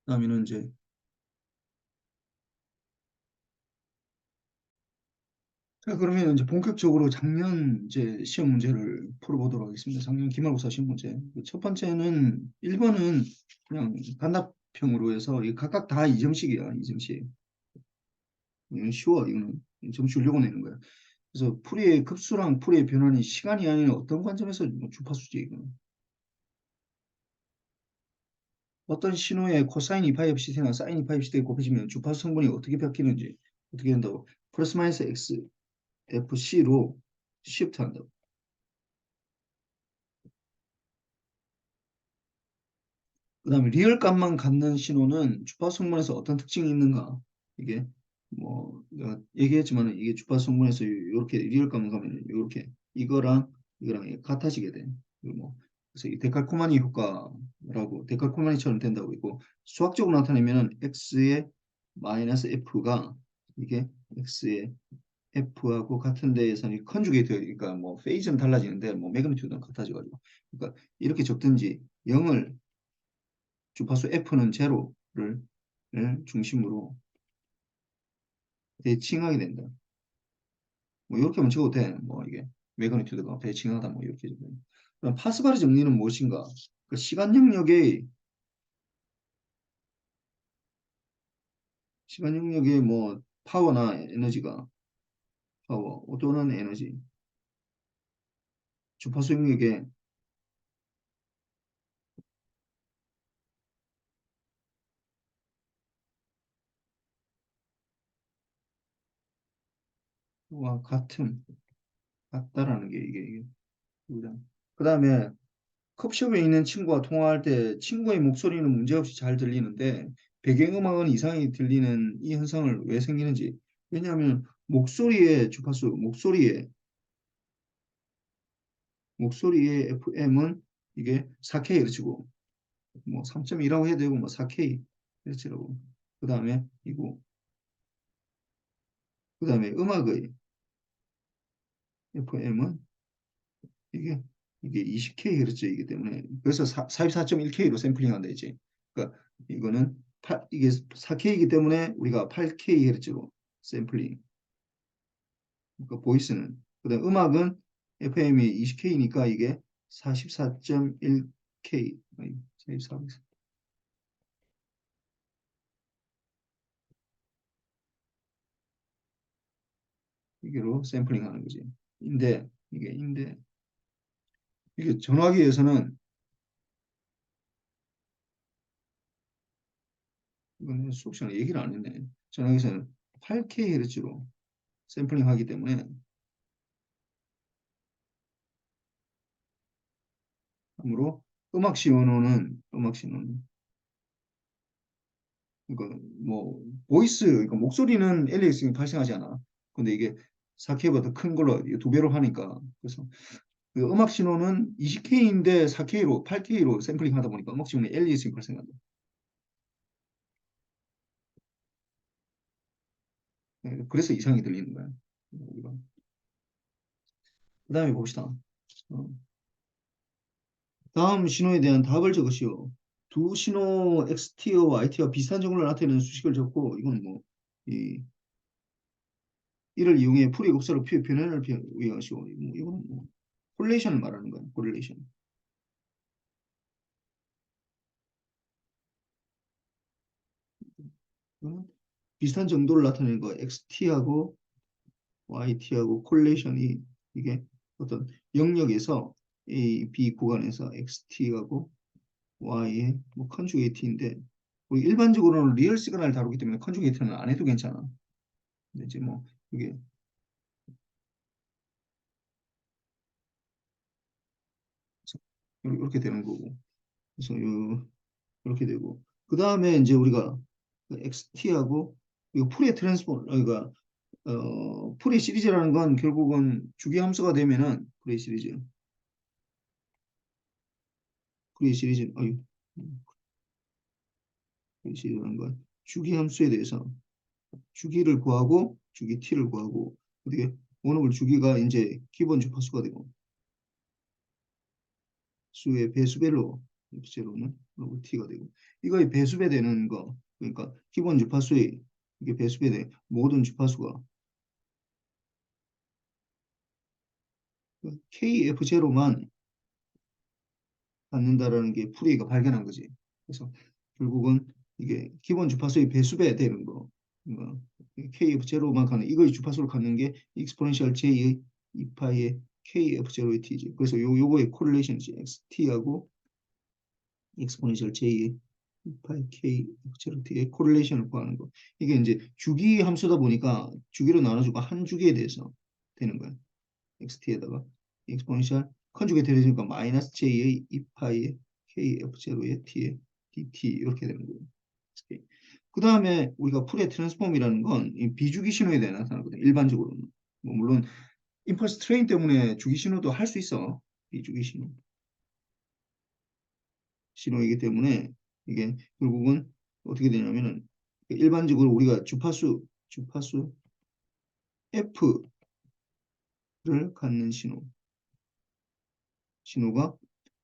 그다음에는 이제 자, 그러면 이제 본격적으로 작년 이제 시험 문제를 풀어보도록 하겠습니다. 작년 기말고사 시험 문제. 첫 번째는 1번은 그냥 단답형으로 해서 각각 다 2점씩이야. 2점씩. 이건 쉬워. 이거는 점수 주려고 내는 거야. 그래서 풀이의 급수랑 풀이의 변환이 시간이 아닌 어떤 관점에서 뭐 주파수지 이거는. 어떤 신호의 코사인 2파이 f ct나 사인 2파이 f ct에 곱해지면 주파수 성분이 어떻게 바뀌는지 어떻게 된다고 플러스 마이너스 x fc로 시프트 한다고. 그 다음에 리얼 값만 갖는 신호는 주파수 성분에서 어떤 특징이 있는가? 이게 뭐 내가 얘기했지만 이게 주파수 성분에서 이렇게 리얼 값만 가면 이렇게 이거랑 이게 같아지게 돼. 그리고 뭐 그래서 이 데칼코마니 효과라고 데칼코마니처럼 된다고 있고 수학적으로 나타내면은 x의 마이너스 f가 이게 x의 f하고 같은 데에서는 컨주게이트 그러니까 뭐 페이즈는 달라지는데 뭐 매그니튜드는 같아져가지고 그러니까 이렇게 적든지 0을 주파수 F는 제로를 중심으로 대칭하게 된다. 뭐 이렇게 하면 적어도 돼. 뭐 이게 매그니튜드가 대칭하다 뭐 이렇게 적어도 돼. 그럼 파스칼의 정리는 무엇인가? 그 시간 영역의 뭐 파워나 에너지가 파워 또는 에너지 주파수 영역의 와 같다라는 게 이게 그 다음에 컵숍에 있는 친구와 통화할 때 친구의 목소리는 문제없이 잘 들리는데 배경음악은 이상하게 들리는 이 현상을 왜 생기는지. 왜냐하면 목소리의 주파수, 목소리의 FM은 이게 4Khz고 뭐 3.2라고 해야 되고 뭐 4Khz라고. 그다음에 이거 그다음에 음악의 FM은 이게 이게 20Khz이기 때문에 그래서 44.1K로 샘플링한다 이제. 그러니까 이거는 이게 4K이기 때문에 우리가 8Khz로 샘플링. 그러니까 보이스는 그다음 음악은 FM이 20K니까 이게 44.1K. 44. 이게로 샘플링 하는 거지. 인데 이게 전화기에서는 이건 수업 시간에 얘기를 안 했네. 전화기에서는 8Khz로 샘플링 하기 때문에 그러므로 음악 신호는 그러니까 뭐 보이스 그러니까 목소리는 LAS이 발생하지 않아. 근데 이게 4K보다 큰 걸로 2배로 하니까 그래서 그 음악 신호는 20K인데 4K로 8K로 샘플링 하다 보니까 음악 신호는 LAS이 발생한다. 네, 그래서 이상이 들리는 거야. 우리가. 그다음에 봅시다. 어, 다음 신호에 대한 답을 적으시오. 두 신호 XT와 YT와 비슷한 정보를 나타내는 수식을 적고 이건 뭐 이를 이용해 풀이 곡선을 변환을 이용하시고 뭐, 이거는 뭐 콜레이션을 말하는 거예요. 콜레이션. 비슷한 정도를 나타내는 거 XT하고 YT하고 콜레이션이 이게 어떤 영역에서 A, B 구간에서 XT하고 Y의 뭐 컨주게이트인데 우리 일반적으로는 리얼 시그널을 다루기 때문에 컨주게이트는 안 해도 괜찮아. 근데 이제 뭐 이게 이렇게 되는 거고 그래서 이렇게 되고 그 다음에 이제 우리가 XT하고 이거 풀의 트랜스포 그러니까 풀의 시리즈라는 건 결국은 주기 함수가 되면은 풀의 시리즈 아유 풀의 시리즈라는 건 주기 함수에 대해서 주기를 구하고 주기 t를 구하고 어떻게 원업을 주기가 이제 기본 주파수가 되고 수의 배수별로 F제로는 원업을 t가 되고 이거의 배수배 되는 거 그러니까 기본 주파수의 이게 배수배 되 모든 주파수가 KF0만 갖는다라는 게 풀이가 발견한 거지. 그래서 결국은 이게 기본 주파수의 배수배 되는 거. 그러니까 KF0만 가는 이거의 주파수를 갖는 게 익스포넨셜 J의 2파이의 KF0의 T지. 그래서 요거의 코릴레이션이 XT하고 익스포넨셜 J의 2파이 k F0t의 코릴레이션을 구하는 거. 이게 이제 주기 함수다 보니까 주기로 나눠주고 한 주기에 대해서 되는 거예요. xt에다가 익스포넨셜 컨주게이트 되니까 마이너스 j의 2파이의 k F0의 t의 dt 이렇게 되는 거예요. 그 다음에 우리가 풀의 트랜스폼이라는 건 비주기 신호에 대해 나타나거든요. 일반적으로는. 뭐 물론 임펄스 트레인 때문에 주기 신호도 할 수 있어. 비주기 신호이기 때문에 이게 결국은 어떻게 되냐면은 일반적으로 우리가 주파수 F를 갖는 신호가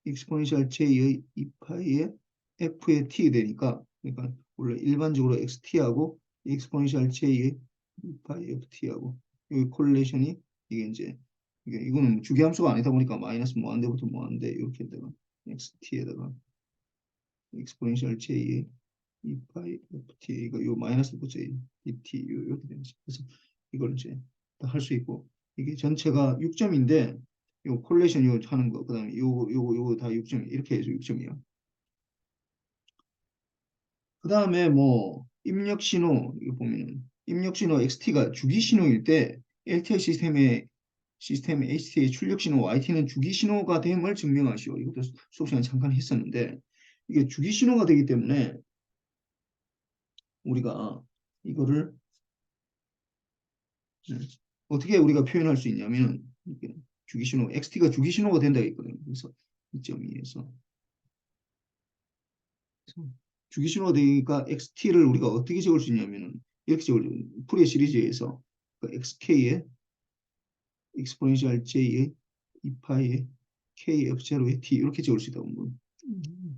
익스포넨셜 J의 2파이의 F의 T 되니까 그러니까 원래 일반적으로 XT하고 익스포넨셜 J의 2파이 FT하고 이 콜레이션이 이게 이제 이거는 주기함수가 아니다 보니까 마이너스 무한대부터 무한대 이렇게다가 XT에다가 익스포넨셜 J의 2파이 FT 이거 요 마이너스 붙여 DT 이렇게 되는 거죠. 그래서 이걸 이제 다 할 수 있고 이게 전체가 6점인데 요 콜레이션 요 하는 거 그다음에 요거 다 6점 이렇게 해서 6점이야. 그다음에 뭐 입력 신호 이거 보면은 입력 신호 XT가 주기 신호일 때 LTI 시스템의 HT의 출력 신호 YT는 주기 신호가 됨을 증명하시오. 이것도 수업 시간에 잠깐 했었는데 이게 주기 신호가 되기 때문에 우리가 이거를 어떻게 우리가 표현할 수 있냐면 주기 신호 XT가 주기 신호가 된다 했거든요. 그래서 2.2에서 주기 신호가 되니까 XT를 우리가 어떻게 적을 수 있냐면은 이렇게 적을 수 있는 풀의 시리즈에서 그 XK의 익스포넨셜 J의 2파이의 KF0의 T 이렇게 적을 수 있다고 뭐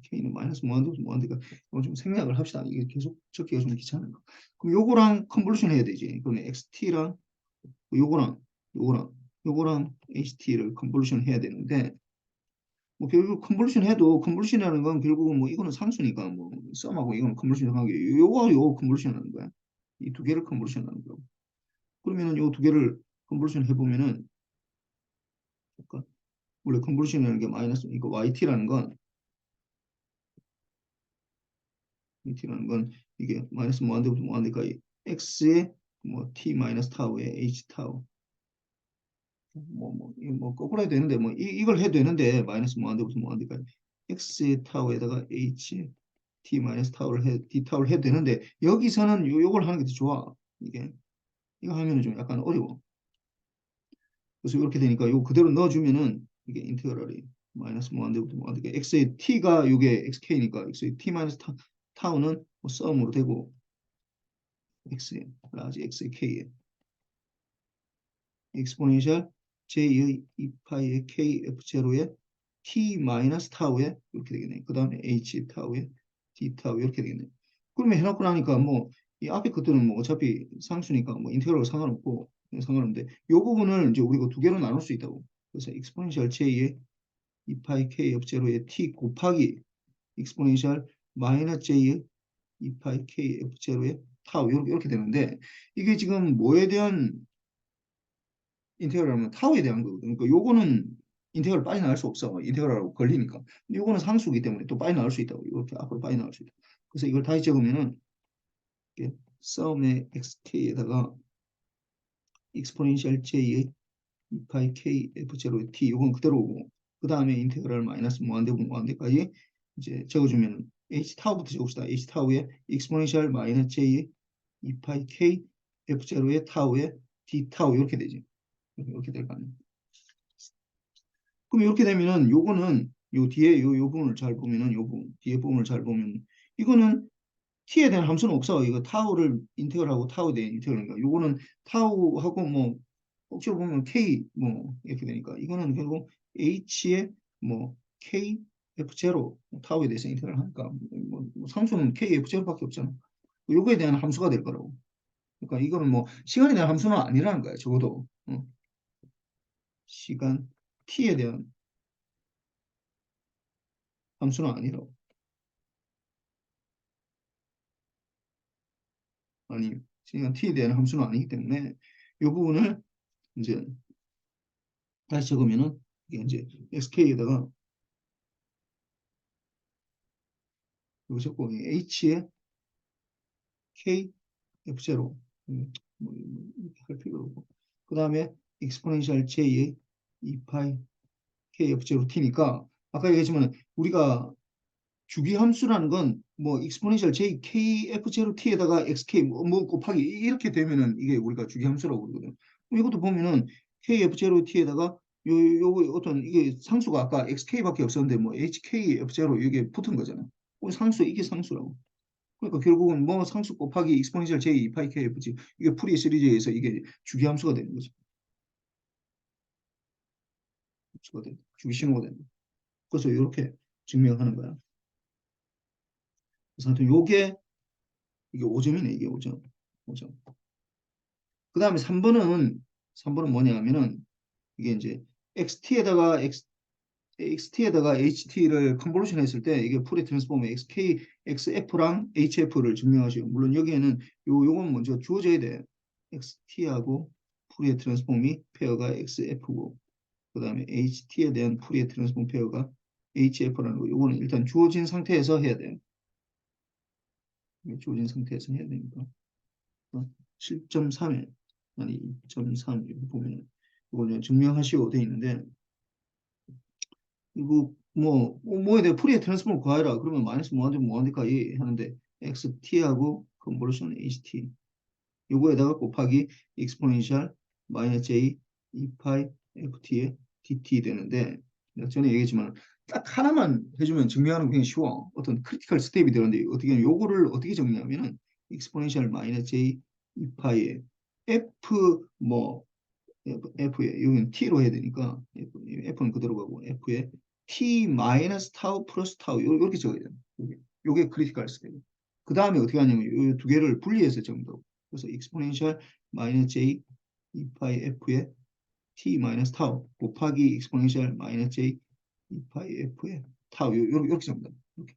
K는 마이너스 무한대부터 무한대가 좀 생략을 합시다. 이게 계속 적기가 좀 귀찮은 거. 그럼 요거랑 컨볼루션 해야 되지. 그러면 XT랑 요거랑 요거랑 요거랑 HT를 컨볼루션 해야 되는데 뭐 결국 컨볼루션 해도 컨볼루션이라는 건 결국은 뭐 이거는 상수니까 뭐 썸하고 이거는 컨볼루션 하는 게 요거 요거 컨볼루션 하는 거야. 이 두 개를 컨볼루션 하는 거고. 그러면은 요 두 개를 컨볼루션 해보면은 그러니까 원래 컨볼루션이라는 게 마이너스 이거 yt라는 건 이게 마이너스 무한대부터 무한대까지 x의 뭐 t 마이너스 타우에 h 타우 뭐 거꾸로 해도 되는데 뭐 이걸 해도 되는데 마이너스 무한대부터 무한대까지 x 타우에다가 h t 마이너스 타우를 d 타우를 해도 되는데 여기서는 요걸 하는 게 더 좋아. 이게 이거 하면은 좀 약간 어려워. 그래서 이렇게 되니까 요 그대로 넣어주면은 이게 인테그랄이 마이너스 무한대부터 무한대까지 x의 t가 요게 xk니까 x의 t 마이너스 타우는 뭐 썸으로 되고 x의 라지 x의 k에 익스포넨셜 j의 2파이의 k f0에 t 마이너스 타우에 이렇게 되겠네. 그 다음에 h 타우에 d 타우 이렇게 되겠네. 그러면 해놓고 나니까 뭐 이 앞에 것들은 뭐 어차피 상수니까 뭐 인테그랄 상관없는데 이 부분을 이제 우리가 두 개로 나눌 수 있다고. 그래서 익스포넨셜 j의 2파이 k f0의 t 곱하기 익스포넨셜 마이너스 j의 2파이 k f0의 타우 이렇게 되는데 이게 지금 뭐에 대한 인테그랄하면 타우에 대한 거거든요. 그러니까 요거는 인테그랄 빨리 나올 수 없어. 인테그랄하고 걸리니까. 근데 요거는 상수기 때문에 또 빨리 나올 수 있다고. 이렇게 앞으로 빨리 나올 수 있다. 그래서 이걸 다시 적으면은 이게 썸의 xk에다가 익스포넨셜 j의 2파이 k f0의 t 요건 그대로고 그 다음에 인테그랄 마이너스 무한대분 무한대까지 이제 적어주면 h 타우부터 적읍시다. h 타우의 익스포넨셜 마이너스 j의 2파이 k f0의 타우의 d 타우 이렇게 되지. 이렇게 될 거 아니에요. 그럼 이렇게 되면은 요거는 요 뒤에 요 부분을 잘 보면은 요 부분 뒤에 부분을 잘 보면 이거는 t에 대한 함수는 없어. 이거 타우를 인테그랄하고 타우에 대한 인테그랄인가. 요거는 타우하고 뭐 억지로 보면 k 뭐 이렇게 되니까 이거는 결국 h의 뭐 k f0 타우에 대해서 인테그랄 하니까 뭐 상수는 k f0밖에 없잖아. 요거에 대한 함수가 될 거라고. 그러니까 이거는 뭐 시간에 대한 함수는 아니라는 거야. 적어도 시간 t에 대한 함수는 아니라고. 아니, 시간 t에 대한 함수는 아니기 때문에 이 부분을 이제 다시 적으면은 이게 이제 sk에다가 이거 적고 h에 k f0 뭐 이렇게 할 필요 없고 그 다음에 exponential j의 2파이 k f0 t니까 아까 얘기했지만 우리가 주기 함수라는 건 뭐 exponential j k f0 t에다가 xk 뭐 곱하기 이렇게 되면은 이게 우리가 주기 함수라고 그러거든. 이것도 보면은 k f0 t에다가 요거 어떤 이게 상수가 아까 xk밖에 없었는데 뭐 hk f0 이게 붙은 거잖아. 상수 이게 상수라고. 그러니까 결국은 뭐 상수 곱하기 exponential j 2파이 k f 이게 풀이 시리즈에서 이게 주기 함수가 되는 거죠. 함수가 되 주기 신호가 되는 거. 그래서 이렇게 증명하는 거야. 그래서 하여튼 요게 이게 5점이네. 이게 5점. 5점. 그 다음에 3번은 뭐냐 하면은 이게 이제 XT에다가 HT를 컨볼루션 했을 때 이게 풀의 트랜스포머 XK, XF랑 HF를 증명하시고 물론 여기에는 요건 먼저 주어져야 돼. XT하고 풀의 트랜스폼이 페어가 XF고 그 다음에 HT에 대한 풀의 트랜스폼 페어가 HF라는 거. 요거는 일단 주어진 상태에서 해야 돼. 주어진 상태에서 해야 되니까. 7.3에 아니 2.3 이렇게 보면 이걸 증명하시오 돼 있는데 이거 뭐에 대해 풀이의 트랜스폼을 구하라 그러면 마이너스 무한대 무한대까지 하는데 xt하고 컨볼루션 ht 요거에다가 곱하기 exponential 마이너스 j 2파이 ft의 dt 되는데 내가 전에 얘기했지만 딱 하나만 해주면 증명하는 게 굉장히 쉬워. 어떤 크리티컬 스텝이 되는데 어떻게 요거를 어떻게 정리하면은 exponential 마이너스 j 2파이에 f 뭐 F에 여기는 T로 해야 되니까 F는 그대로 가고 F에 T 마이너스 타우 플러스 타우 이렇게 적어야 돼요. 요게 크리티컬 스텝. 그 다음에 어떻게 하냐면 이 두 개를 분리해서 적는다고. 그래서 exponential 마이너스 j 2파이 F에 T 마이너스 타우 곱하기 exponential 마이너스 j 2파이 F에 타우 이렇게 적는다. 이렇게.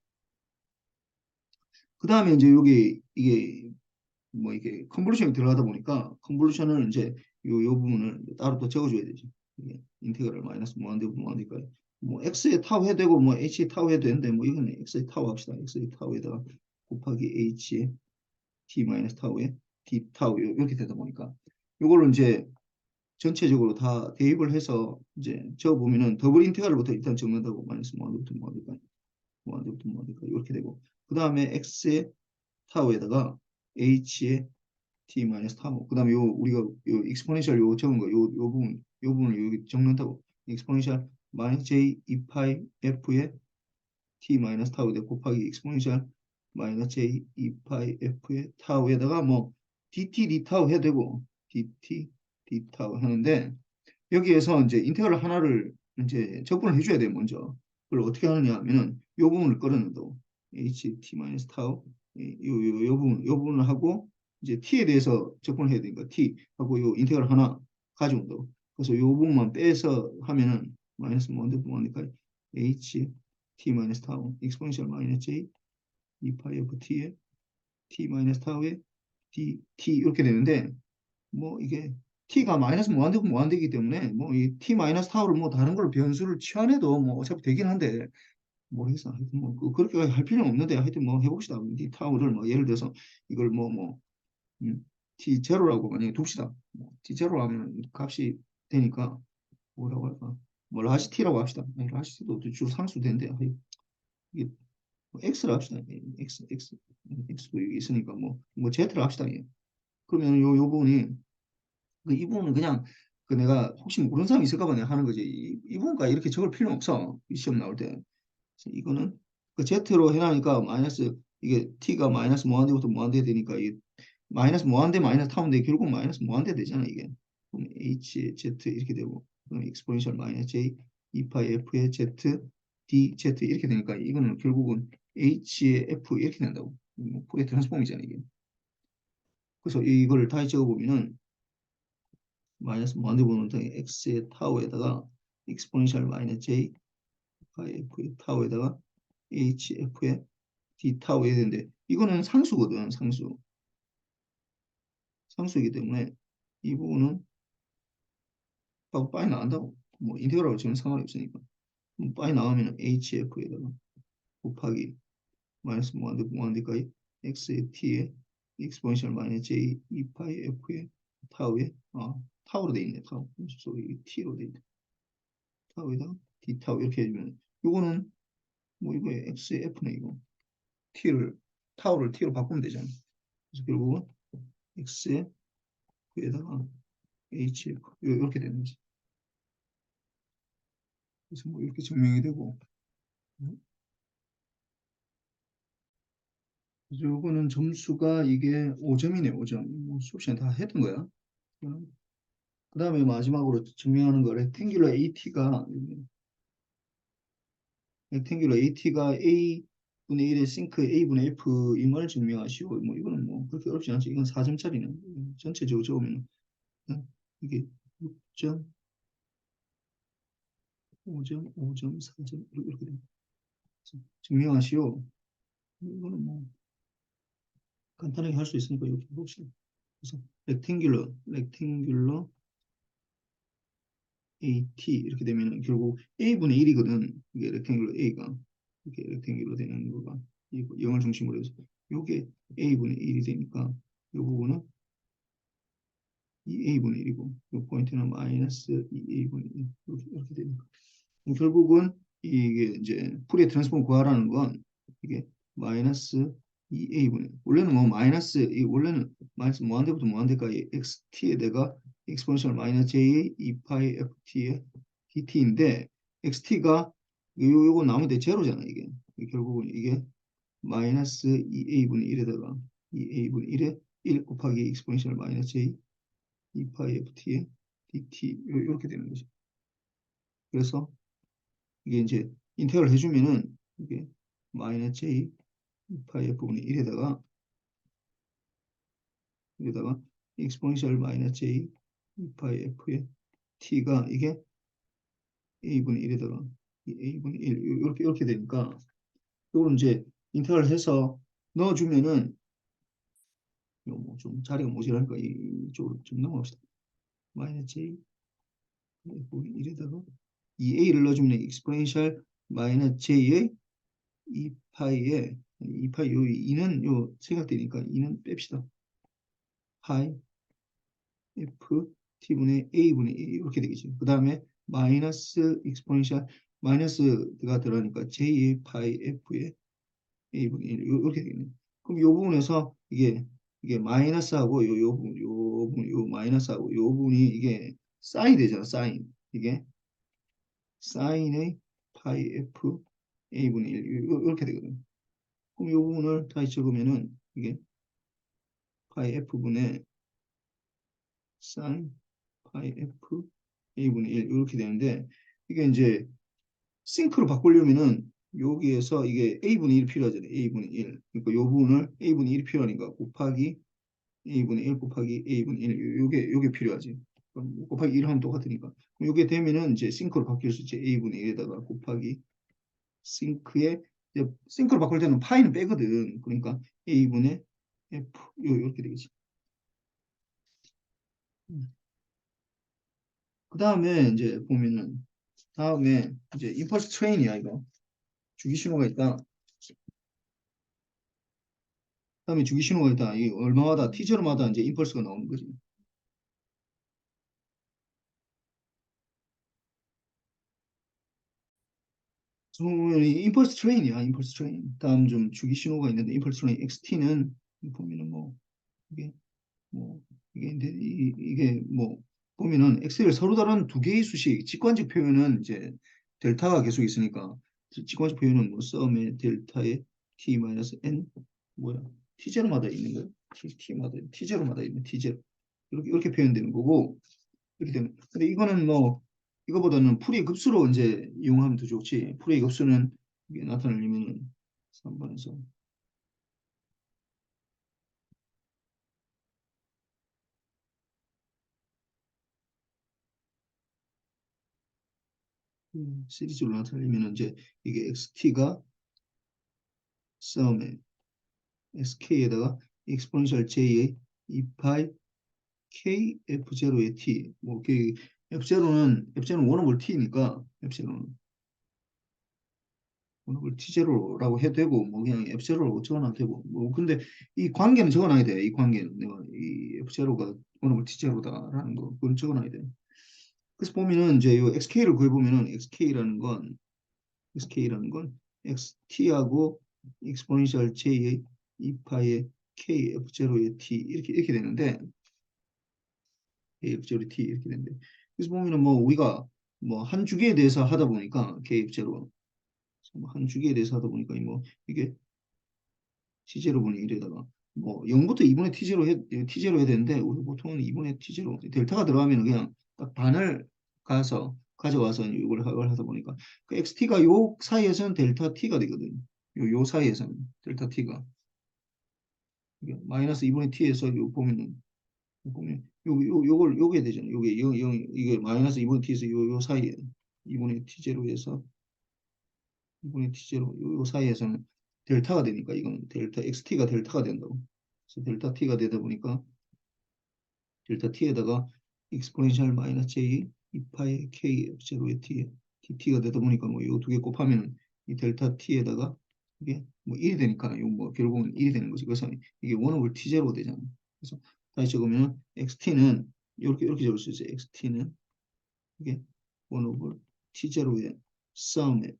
그 다음에 이제 여기 이게 뭐 이게 컨볼루션이 들어가다 보니까 컨볼루션을 이제 요 부분을 따로 또 적어줘야 되죠. 이게 인테그랄 마이너스 무한대고 무한대까지 뭐 x에 타우 해도 되고 뭐 h에 타우 해도 되는데 뭐 이거는 x에 타우 합시다. x에 타우에다가 곱하기 h에 t 마이너스 타우에 d 타우 이렇게 되다 보니까 이걸로 이제 전체적으로 다 대입을 해서 이제 적어보면은 더블 인테그랄부터 일단 적는다고 마이너스 무한대부터 무한대까지 무한대부터 무한대까지 이렇게 되고 그 다음에 x에 타우에다가 h에 t 마이너스 타고 그다음에 요 우리가 요 익스포넨셜 요 적은 거 요 부분을 여기 적는다고 익스포넨셜 마이너스 j 2파이 f에 t 마이너스 타우 대 곱하기 익스포넨셜 마이너스 j 2파이 f에 타우에다가 뭐 dt d 타우 해도 되고 dt d 타우 하는데 여기에서 이제 인테그럴 하나를 이제 적분을 해줘야 돼요 먼저. 그걸 어떻게 하느냐 하면은 요 부분을 끌어낸다고 ht 마이너스 타우 요 부분을 하고 이제 t에 대해서 적분을 해야 되니까 t 하고 요 인테그럴 하나 가져온다고. 그래서 요 부분만 빼서 하면은 마이너스 뭔데 뭐니까 h t 마이너스 타우 익스포넨셜 마이너스 j 2파이 f t에 t 마이너스 타우에 d t 이렇게 되는데 뭐 이게 t가 마이너스 무한대고 무한대이기 때문에 뭐 이 t 마이너스 타우를 뭐 다른 걸로 변수를 취한해도 뭐 어차피 되긴 한데 모르겠어. 하여튼 뭐 그렇게 할 필요는 없는데 하여튼 뭐 해봅시다. 이 타우를 뭐 예를 들어서 이걸 t 제로라고 만약에 둡시다. 뭐 t 제로 하면 값이 되니까 뭐라고 할까? 뭐 라지 t라고 합시다. 라지 t도 주로 상수 되는데 이게 뭐 x라 합시다. x도 여기 있으니까 뭐 z라 합시다. 예. 그러면 요 부분이 이 부분은 그냥 그 내가 혹시 모르는 사람이 있을까 봐 내가 하는 거지. 이 부분까지 이렇게 적을 필요는 없어. 이 시험 나올 때. 그래서 이거는 그 z로 해놔니까 마이너스 이게 t가 마이너스 무한대부터 무한대 되니까 이게 마이너스 무한대 마이너스 타운데 결국 마이너스 무한대 되잖아 이게. 그럼 h z 이렇게 되고 그럼 exponential 마이너스 j 2파이 f의 z d z 이렇게 되니까 이거는 결국은 h의 f 이렇게 된다고. 뭐 포의 트랜스폼이잖아 이게. 그래서 이걸 다시 적어보면은 마이너스 무한대 부분은 x의 타우에다가 exponential 마이너스 j f의 타우에다가 hf의 d 타우 해야 되는데 이거는 상수거든 상수이기 때문에 이 부분은 빠이 나간다고 뭐 인테그랄로 지금 상관이 없으니까 빠이 나오면 hf에다가 곱하기 마이너스 무한대까지 x의 t에 익스포넨셜 마이너스 j 2파이 f의 타우에 타우로 돼 있네. 타우. 소리 t로 돼 있네. 타우에다가 d 타우 이렇게 해주면 요거는 뭐 이거에 x의 f네 이거. t를 타우를 t로 바꾸면 되잖아. 그래서 결국은 x의 f에다가 hf 이렇게 되는 거지. 그래서 뭐 이렇게 증명이 되고 요거는 점수가 이게 5점이네, 5점. 뭐 수업 시간에 다 했던 거야. 그 다음에 마지막으로 증명하는 거, 렉탱귤러 AT가 A분의 1의 싱크 A분의 F임을 증명하시오. 뭐 이거는 뭐 그렇게 어렵지 않지. 이건 4점짜리네. 전체적으로 적으면 이게 6점, 5점, 5점, 4점 이렇게 됩니다. 증명하시오. 이거는 뭐 간단하게 할 수 있으니까 이렇게 봅시다. 그래서 렉탱귤러 AT 이렇게 되면 결국 A분의 1이거든. 이게 렉탱귤러 A가 이렇게 렉탱귤러 되는 거가 이 0을 중심으로 해서 이게 A분의 1이 되니까 이 부분은 2A분의 1이고 이 포인트는 마이너스 2A분의 1 이렇게 되니까 결국은 이게 이제 풀의 트랜스폼 구하라는 건 이게 마이너스 2A분의 원래는 뭐 마이너스 원래는 마이너스 무한대부터 무한대까지 XT에다가 익스포넨셜 마이너스 J 2파이 FT의 DT인데 XT가 요거 나오는데 제로잖아 이게 결국은 이게 마이너스 2A분의 1에다가 2A분의 1에 1 곱하기 익스포넨셜 마이너스 J 2파이 FT의 DT 이렇게 되는 거죠. 그래서 이게 이제 인테그럴 해주면은 이게 마이너스 j 파이 f분의 1에다가 익스포넨셜 마이너스 j 파이 f의 t가 이게 a분의 1에다가 a분의 1 이렇게 되니까 이거는 이제 인테그럴 해서 넣어주면은 뭐좀 자리가 모자라니까 이쪽으로 좀 넘어갑시다. 마이너스 j f분의 1에다가 2a를 넣어주면 익스포넨셜 마이너스 j의 2파이에 2파이 요 2는 요 생각되니까 2는 뺍시다. 파이 f t분의 a분의 1 이렇게 되겠죠. 그 다음에 마이너스 익스포넨셜 마이너스가 들어가니까 j 파이 f의 a분의 1 이렇게 되겠네요. 그럼 요 부분에서 이게 마이너스하고 요 마이너스하고 요 부분이 이게 사인이 되잖아. 사인 이게 사인의 파이 f a분의 1 이렇게 되거든요. 그럼 이 부분을 다시 적으면은 이게 파이 f분의 sin 파이 f a분의 1 이렇게 되는데 이게 이제 싱크로 바꾸려면은 여기에서 이게 a분의 1 필요하잖아요. a분의 1. 그러니까 이 부분을 a분의 1이 필요하니까 곱하기 a분의 1 곱하기 a분의 1 요게 필요하지. 그럼 곱하기 1 하면 똑같으니까. 그럼 요게 되면은 이제 싱크로 바뀔 수 있지. a분의 1에다가 곱하기 싱크에 이제 싱크로 바꿀 때는 파이는 빼거든. 그러니까 a분의 f 이렇게 되겠지. 그 다음에 이제 보면은 다음에 이제 임펄스 트레인이야 이거 주기 신호가 있다. 다음에 주기 신호가 있다. 이 얼마마다 티저마다 이제 임펄스가 나오는 거지. 임펄스 트레인이야 임펄스 트레인. 다음 좀 주기 신호가 있는데 임펄스 트레인 XT는 보면은 뭐 이게 뭐 이게 뭐 보면은 엑셀 서로 다른 두 개의 수식 직관적 표현은 이제 델타가 계속 있으니까 직관적 표현은 뭐 썸의 델타의 t 마이너스 n 뭐야 t0마다 있는 거예요. t마다 t0마다 있는 t0 이렇게 표현되는 거고 이렇게 되면 근데 이거는 뭐 이거보다는 풀이 급수로 이제 이용하면 더 좋지. 풀이 급수는 이게 나타내려면은 3번에서 시리즈로 나타내려면 이제 이게 xt가 썸의 sk에다가 exponential j의 2파이 kf0의 t 뭐 f0는 원오버 t니까 f0는 원어블 T0라고 해도 되고, 뭐 그냥 F0라고 적어놔도 되고, 뭐 근데 이 관계는 적어놔야 돼. 이 관계는 내가 이 F0가 원어블 T0다라는 거, 그건 적어놔야 돼. 그래서 보면은 이제 이 XK를 구해보면은 XK라는 건 XT하고 exponential J의 2파의 KF0의 T 이렇게 되는데 KF0의 T 이렇게 되는데 그래서 보면은 뭐 우리가 뭐 한 주기에 대해서 하다 보니까 KF0 한 주기에 대해서 하다 보니까 뭐 이게 T0 분의 1에다가 뭐 0부터 2분의 T0 해야 되는데 우리 보통은 2분의 T0 델타가 들어가면 그냥 딱 반을 가져와서 이걸 하다 보니까 그 XT가 요 사이에서는 델타 T가 되거든. 요 사이에서는 델타 T가 마이너스 2분의 T에서 요 보면 요걸 요게 되잖아. 요게 이게 마이너스 2분의 T에서 요 사이에 2분의 T0에서 2분의 T0 요 사이에서는 델타가 되니까 이건 델타 XT가 델타가 된다고. 그래서 델타 T가 되다 보니까 델타 T에다가 익스포넨셜 마이너스 J 2파이 K F0의 T DT가 되다 보니까 뭐 이 두 개 곱하면 이 델타 T에다가 이게 뭐 1이 되니까 이거 뭐 결국은 1이 되는 거지. 그래서 이게 1 오버 T0가 되잖아. 그래서 다시 적으면 XT는 이렇게 적을 수 있어요. XT는 이게 1 오버 T0의 썸에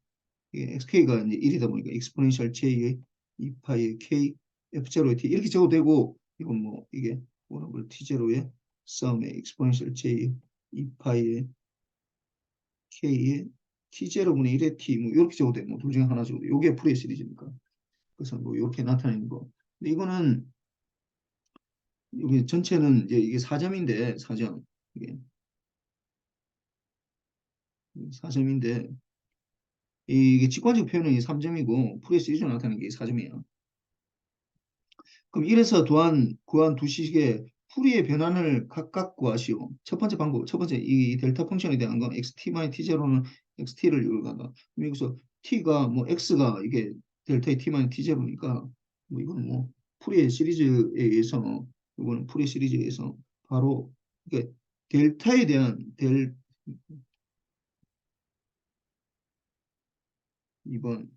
이게 xk가 이제 1이다 보니까 exponential j의 2파이의 k f0의 t 이렇게 적어도 되고 이건 뭐 이게 원어블 t0의 썸의 exponential j 2파이의 k의 t0분의 1의 t 뭐 이렇게 적어도 돼. 뭐둘 중에 하나 적어도 돼. 요게 풀이의 시리즈니까. 그래서 뭐 이렇게 나타내는 거. 근데 이거는 여기 전체는 이제 이게 4점인데 4점 이게 4점인데 이게 직관적 표현은 3점이고 풀이의 시리즈로 나타내는 게 4점이에요. 그럼 이래서 구한 두 식의 풀이의 변환을 각각 구하시오. 첫 번째 방법, 첫 번째 이 델타 펑션에 대한 건 xt-t0는 xt를 요구한다. 그럼 여기서 t가 뭐 x가 이게 델타의 t-t0니까 뭐 이건 뭐 풀이의 시리즈에 의해서 이거는 풀이의 시리즈에 의해서 바로 이게 델타에 대한 2번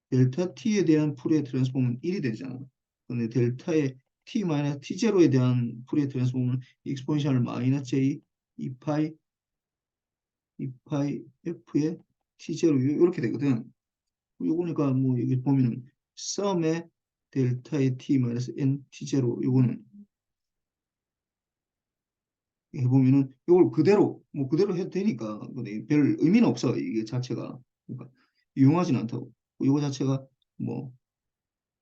델타 t에 대한 풀이의 트랜스폼은 1이 되잖아. 근데 델타의 t 마이너스 t0에 대한 풀이의 트랜스폼은 익스포넨셜 마이너스 j 2파이 f의 t0 이렇게 되거든. 요거니까 뭐 여기 보면은 썸의 델타의 t 마이너스 n t0 요거는 해보면은 요걸 그대로 뭐 그대로 해도 되니까 근데 별 의미는 없어 이게 자체가 그러니까 유용하진 않다고. 요거 자체가 뭐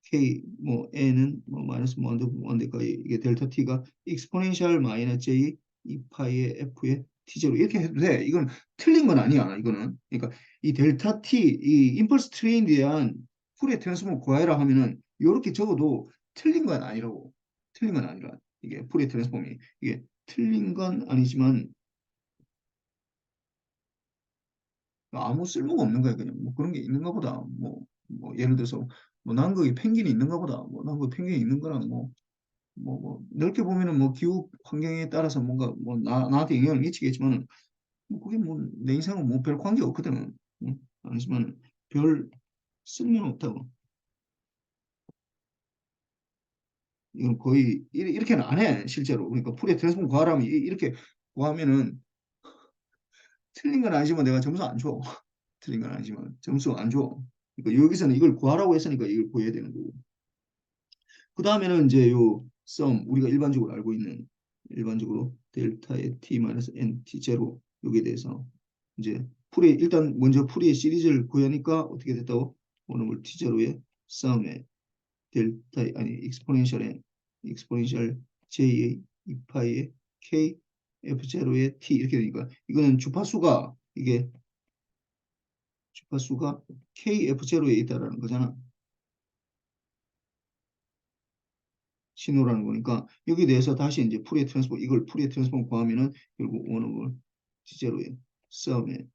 k 뭐 n은 뭐 마이너스 원대까 이게 델타 t가 익스포넨셜 마이너스 j 2파이의 f의 t제로 이렇게 해도 돼. 이건 틀린 건 아니야. 이거는 그러니까 이 델타 t 이 임펄스 트레인에 대한 풀의 트랜스폼을 구하라 하면은 이렇게 적어도 틀린 건 아니라고. 틀린 건 아니라 이게 풀의 트랜스폼이 이게 틀린 건 아니지만 아무 쓸모가 없는 거야 그냥 뭐 그런 게 있는가 보다 뭐 예를 들어서 뭐 남극에 펭귄이 있는가 보다 뭐 남극에 펭귄이 있는 거랑 뭐 넓게 보면은 뭐 기후 환경에 따라서 뭔가 뭐 나한테 영향을 미치겠지만은 뭐 그게 뭐 내 인생은 뭐 별 관계 없거든. 응? 아니지만 별 쓸모는 없다고. 이건 거의 이렇게는 안 해 실제로. 그러니까 풀의 트랜스폼 구하라면 이렇게 구하면은 틀린 건 아니지만 내가 점수 안 줘. 틀린 건 아니지만 점수 안 줘. 그러니까 여기서는 이걸 구하라고 했으니까 이걸 구해야 되는 거고. 그 다음에는 이제 요 썸 우리가 일반적으로 알고 있는 일반적으로 델타의 t-n t0 여기에 대해서 이제 풀이 일단 먼저 풀이의 시리즈를 구하니까 어떻게 됐다고? 원어물 t0의 썸에 델타 아니 익스포넨셜 j의 2파이의 k f0의 t 이렇게 되니까 이거는 주파수가 k f0에 있다라는 거잖아. 신호라는 거니까 여기에 대해서 다시 이제 풀이의 트랜스폼 이걸 풀이의 트랜스폼 구하면은 결국 원어블 T0의 썸의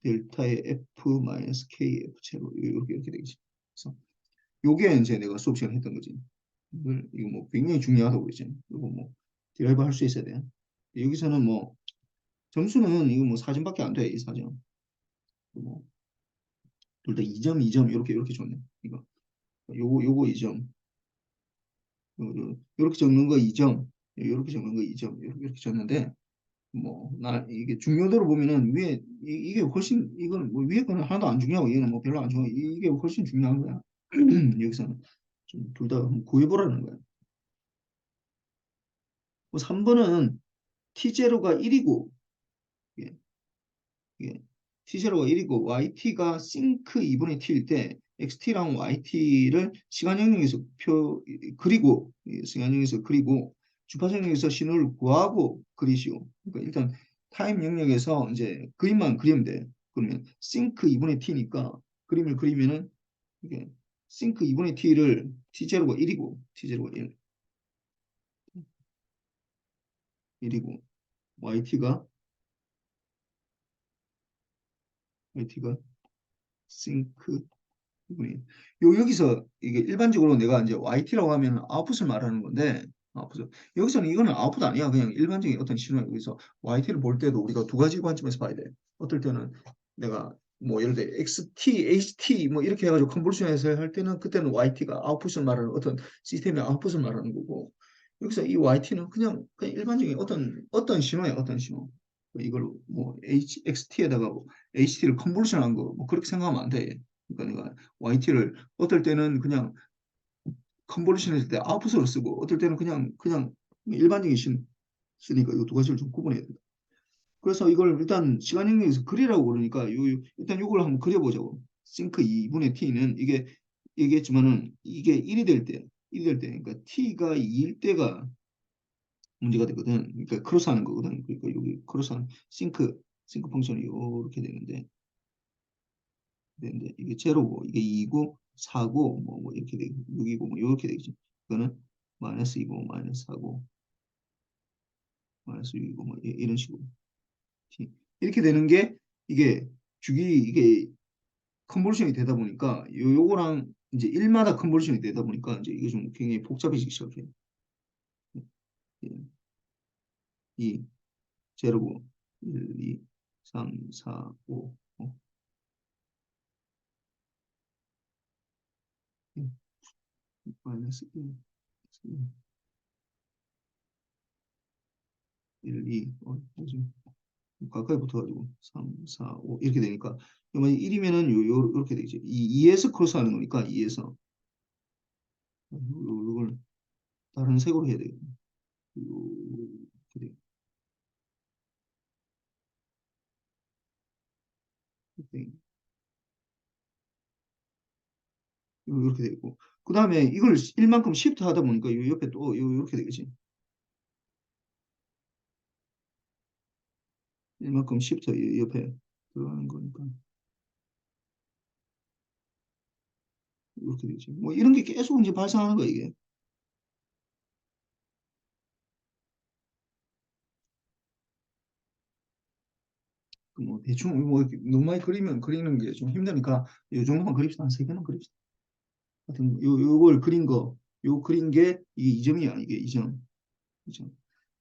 델타의 F 마이너스 K F 제로 이렇게 되겠지. 그래서 요게 이제 내가 수업 시간에 했던 거지. 이거 뭐 굉장히 중요하다고 그랬지. 이거 뭐 디라이브 할 수 있어야 돼. 여기서는 뭐 점수는 이거 뭐 4점밖에 안 돼. 이 4점. 뭐, 둘 다 2점, 2점 이렇게 줬네. 이거 요거 2점. 이렇게 적는 거 2점. 이렇게 적는 거 2점. 이렇게 줬는데 뭐 나 이게 중요도로 보면은 위에 이게 훨씬 이건 뭐 위에 거는 하나도 안 중요하고 얘는 뭐 별로 안 중요하고 이게 훨씬 중요한 거야. 여기서는 좀 둘 다 구해보라는 거야. 뭐 3번은 T0가 1이고 예. T0가 1이고 YT가 싱크 2분의 T일 때 XT랑 YT를 시간 영역에서 그리고 시간 영역에서 그리고 주파수 영역에서 신호를 구하고 그리시오. 그러니까 일단 타임 영역에서 이제 그림만 그리면 돼. 그러면 싱크 2분의 T니까 그림을 그리면은 이게 싱크 2분의 T를 T0가 1이고 T0가 1이고 YT가 YT가 싱크 이분이 여기서 이게 일반적으로 내가 이제 YT라고 하면 아웃풋을 말하는 건데 아웃풋 여기서는 이거는 아웃풋 아니야. 그냥 일반적인 어떤 신호야. 여기서 YT를 볼 때도 우리가 두 가지 관점에서 봐야 돼. 어떨 때는 내가 뭐 예를 들어 XT, HT 뭐 이렇게 해가지고 컨볼루션해서 할 때는 그때는 YT가 아웃풋을 말하는 어떤 시스템의 아웃풋을 말하는 거고 여기서 이 YT는 그냥 일반적인 어떤 신호야. 어떤 신호. 이걸 뭐 XT에다가 HT를 컨볼루션한 거 뭐 그렇게 생각하면 안 돼. 그러니까 내가 YT를 어떨 때는 그냥 컨볼루션 했을 때 아웃풋으로 쓰고 어떨 때는 그냥 일반적인 쓰니까 이 두 가지를 좀 구분해야 된다. 그래서 이걸 일단 시간 영역에서 그리라고 그러니까 일단 이걸 한번 그려보자고. 싱크 2분의 t는 이게 얘기했지만은 이게 1이 될 때, 1이 될 때, 그러니까 t가 2일 때가 문제가 되거든. 그러니까 크로스하는 거거든. 그러니까 여기 크로스하는 싱크 펑션이 이렇게 되는데 이게 제로고 이게 2고 4고 뭐 이렇게 되고 6이고 뭐 이렇게 되겠죠. 이거는 마이너스 2고 마이너스 4고 마이너스 6이고 뭐 이런 식으로 이렇게 되는 게 이게 이게 컨볼루션이 되다 보니까 요거랑 이제 1마다 컨볼루션이 되다 보니까 이제 이게 좀 굉장히 복잡해지기 시작해요. 2 제로고 1, 2, 3, 4, 5 마이너스 1, 1, 2 가까이 붙어가지고 3, 4, 5 이렇게 되니까 만약 1이면은 요렇게 되죠. 2에서 크로스하는 거니까 2에서 요걸 다른 색으로 해야 돼요. 요렇게 돼. 요렇게 되고 그 다음에 이걸 1만큼 시프트 하다 보니까 요 옆에 또 요렇게 되겠지. 1만큼 시프트 옆에 들어가는 거니까 이렇게 되지. 뭐 이런 게 계속 이제 발생하는 거야 이게. 그뭐 대충 뭐 이렇게 너무 많이 그리면 그리는 게 좀 힘드니까 이 정도만 그립시다. 한 세 개만 그립시다. 하여튼 요걸 그린 거, 요 그린 게 이게 2점이야. 이게 2점. 2점.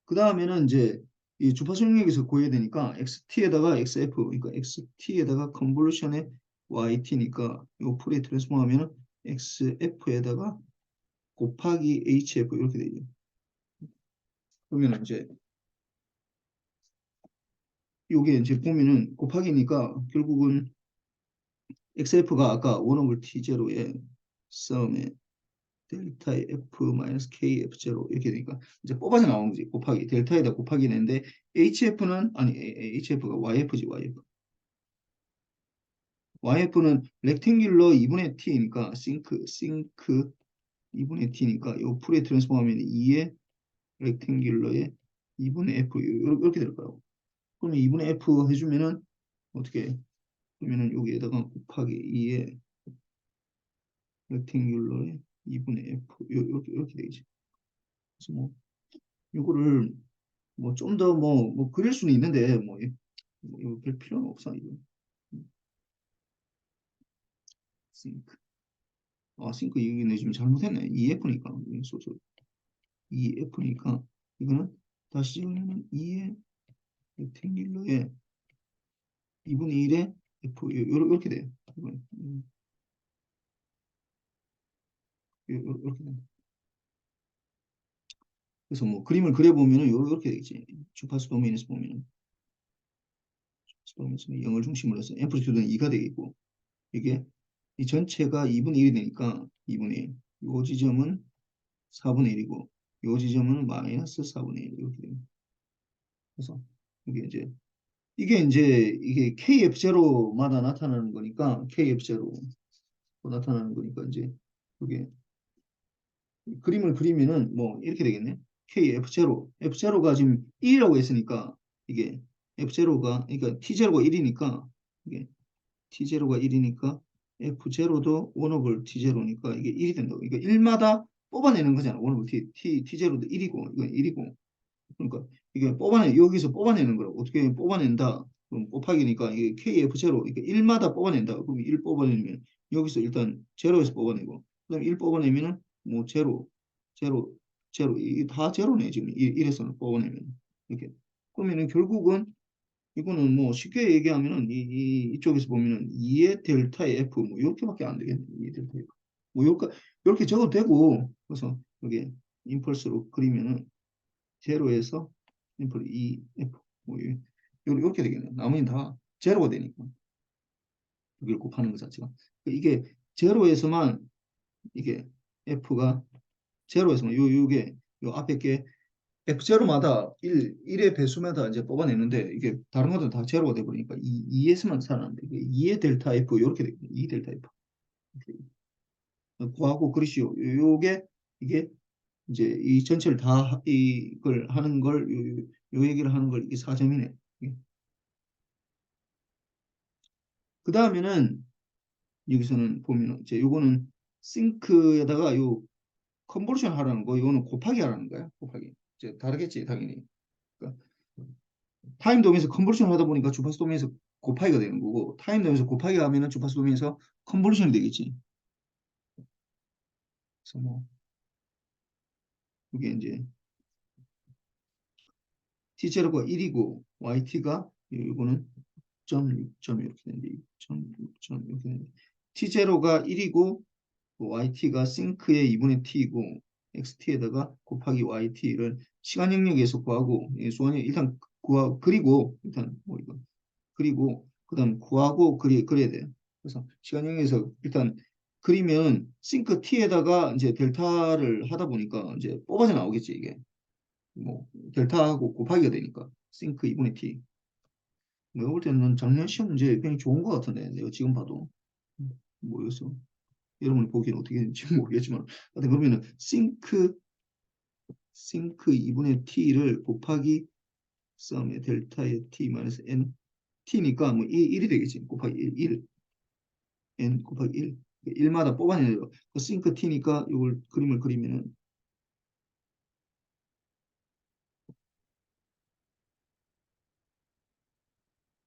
그 다음에는 이제 이 주파수 영역에서 구해야 되니까 XT에다가 XF, 그러니까 XT에다가 컨볼루션의 YT니까 요 풀에 트랜스포 하면은 XF에다가 곱하기 HF 이렇게 되죠. 그러면 이제 요게 이제 보면은 곱하기니까 결국은 XF가 아까 원오블 T0의 썸에 델타 F 마이너스 KF 제로 이렇게 되니까 이제 뽑아서 나온 거지. 곱하기 델타에다 곱하기 냈는데 HF는 아니 HF가 YF지 YF. YF는 렉탱귤러 2분의 T니까 싱크 2분의 T니까 요 풀에 트랜스포하면 2의 렉탱귤러의 2분의 F 이렇게 될 거라고. 그러면 2분의 F 해주면은 어떻게 그러면은 여기에다가 곱하기 2의 렉탱귤러의 2분의 F 이렇게 되겠지. 그래서 뭐 이거를 뭐 좀 더 뭐 그릴 수는 있는데 뭐 이거 별 필요는 없어 이거. 싱크. 아 싱크 이게 내 지금 잘못했네. EF니까 소수 EF니까 이거는 다시 적으면 2의 렉탱귤러의 2분의 1의 F 요렇게 돼요. 요렇게 돼요. 그래서 뭐 그림을 그려보면은 요렇게 되겠지. 주파수 도메인에서 보면은 주파수 도메인에서 0을 중심으로 해서 앰플리튜드는 2가 되겠고 이게 이 전체가 2분의 1이 되니까 2분의 1. 요 지점은 4분의 1이고 요 지점은 마이너스 4분의 1 이렇게 됩니다. 그래서 이게 이제 KF0마다 나타나는 거니까 KF0 나타나는 거니까 이제 그게 그림을 그리면은 뭐 이렇게 되겠네. KF0, F0가 지금 1이라고 했으니까 이게 F0가 그러니까 T0가 1이니까 이게 T0가 1이니까 F0도 1 over T0니까 이게 1이 된다고. 그러니까 1마다 뽑아내는 거잖아. 1 over T0도 1이고 이건 1이고 그러니까 이게 여기서 뽑아내는 거라고. 어떻게 뽑아낸다? 그럼 곱하기니까 이게 KF0, 이게 1마다 뽑아낸다. 그럼 1 뽑아내면 여기서 일단 제로에서 뽑아내고, 그다음에 1 뽑아내면은 뭐 제로, 제로, 제로, 이게 다 제로네 지금 1에서는 뽑아내면 이렇게. 그러면은 결국은 이거는 뭐 쉽게 얘기하면은 이쪽에서 보면은 2의 델타의 F 뭐 이렇게밖에 안 되겠네. 2의 델타 F. 뭐 이렇게 적어도 되고, 그래서 이게 임펄스로 그리면은 제로에서 앰플 2, F 뭐 이렇게 되겠네요. 나머지는 다 제로가 되니까 여기를 곱하는 것 자체가 이게 제로에서만 이게 F가 제로에서만 요게 요 앞에 게 F0마다 1의 배수마다 이제 뽑아내는데 이게 다른 것들은 다 제로가 돼버리니까 2에서만 살아남는데 이게 2의 델타 F 이렇게 되거든요. 2 델타 F 구하고 그러시오. 요게 이게 이제 이 전체를 다 이걸 하는 걸 요 얘기를 하는 걸 이게 4점이네. 그 다음에는 여기서는 보면 이제 요거는 싱크에다가 요 컨버션 하라는 거, 요거는 곱하기 하라는 거야. 곱하기. 이제 다르겠지, 당연히. 그러니까 타임 도면에서 컨버션 하다 보니까 주파수 도면에서 곱하기가 되는 거고, 타임 도면에서 곱하기 하면은 주파수 도면에서 컨버션이 되겠지. 그래서 뭐 이게 이제 T0가 1이고 YT가 이거는 6.6점 이렇게 되는데 6.6점 이렇게 되는데 T0가 1이고 YT가 싱크의 2분의 T이고 XT에다가 곱하기 YT를 시간 영역에서 구하고 수완이 일단 그리고 일단 뭐 이거 그리고 그다음 구하고 그려야 돼요. 그래서 시간 영역에서 일단 그리면 싱크 T에다가 이제 델타를 하다 보니까 이제 뽑아져 나오겠지 이게 뭐 델타하고 곱하기가 되니까 싱크 2분의 T. 내가 볼 때는 작년 시험 문제 굉장히 좋은 것 같은데 내가 지금 봐도 모르겠어. 여러분이 보기엔 어떻게 되는지 모르겠지만 하여튼 그러면은 싱크 2분의 t를 곱하기 썸의 델타의 t 마이너스 n t니까 뭐 1이 되겠지. 곱하기 1 n 곱하기 1 1마다 뽑아내는 거. 그 싱크 t니까 이걸 그림을 그리면은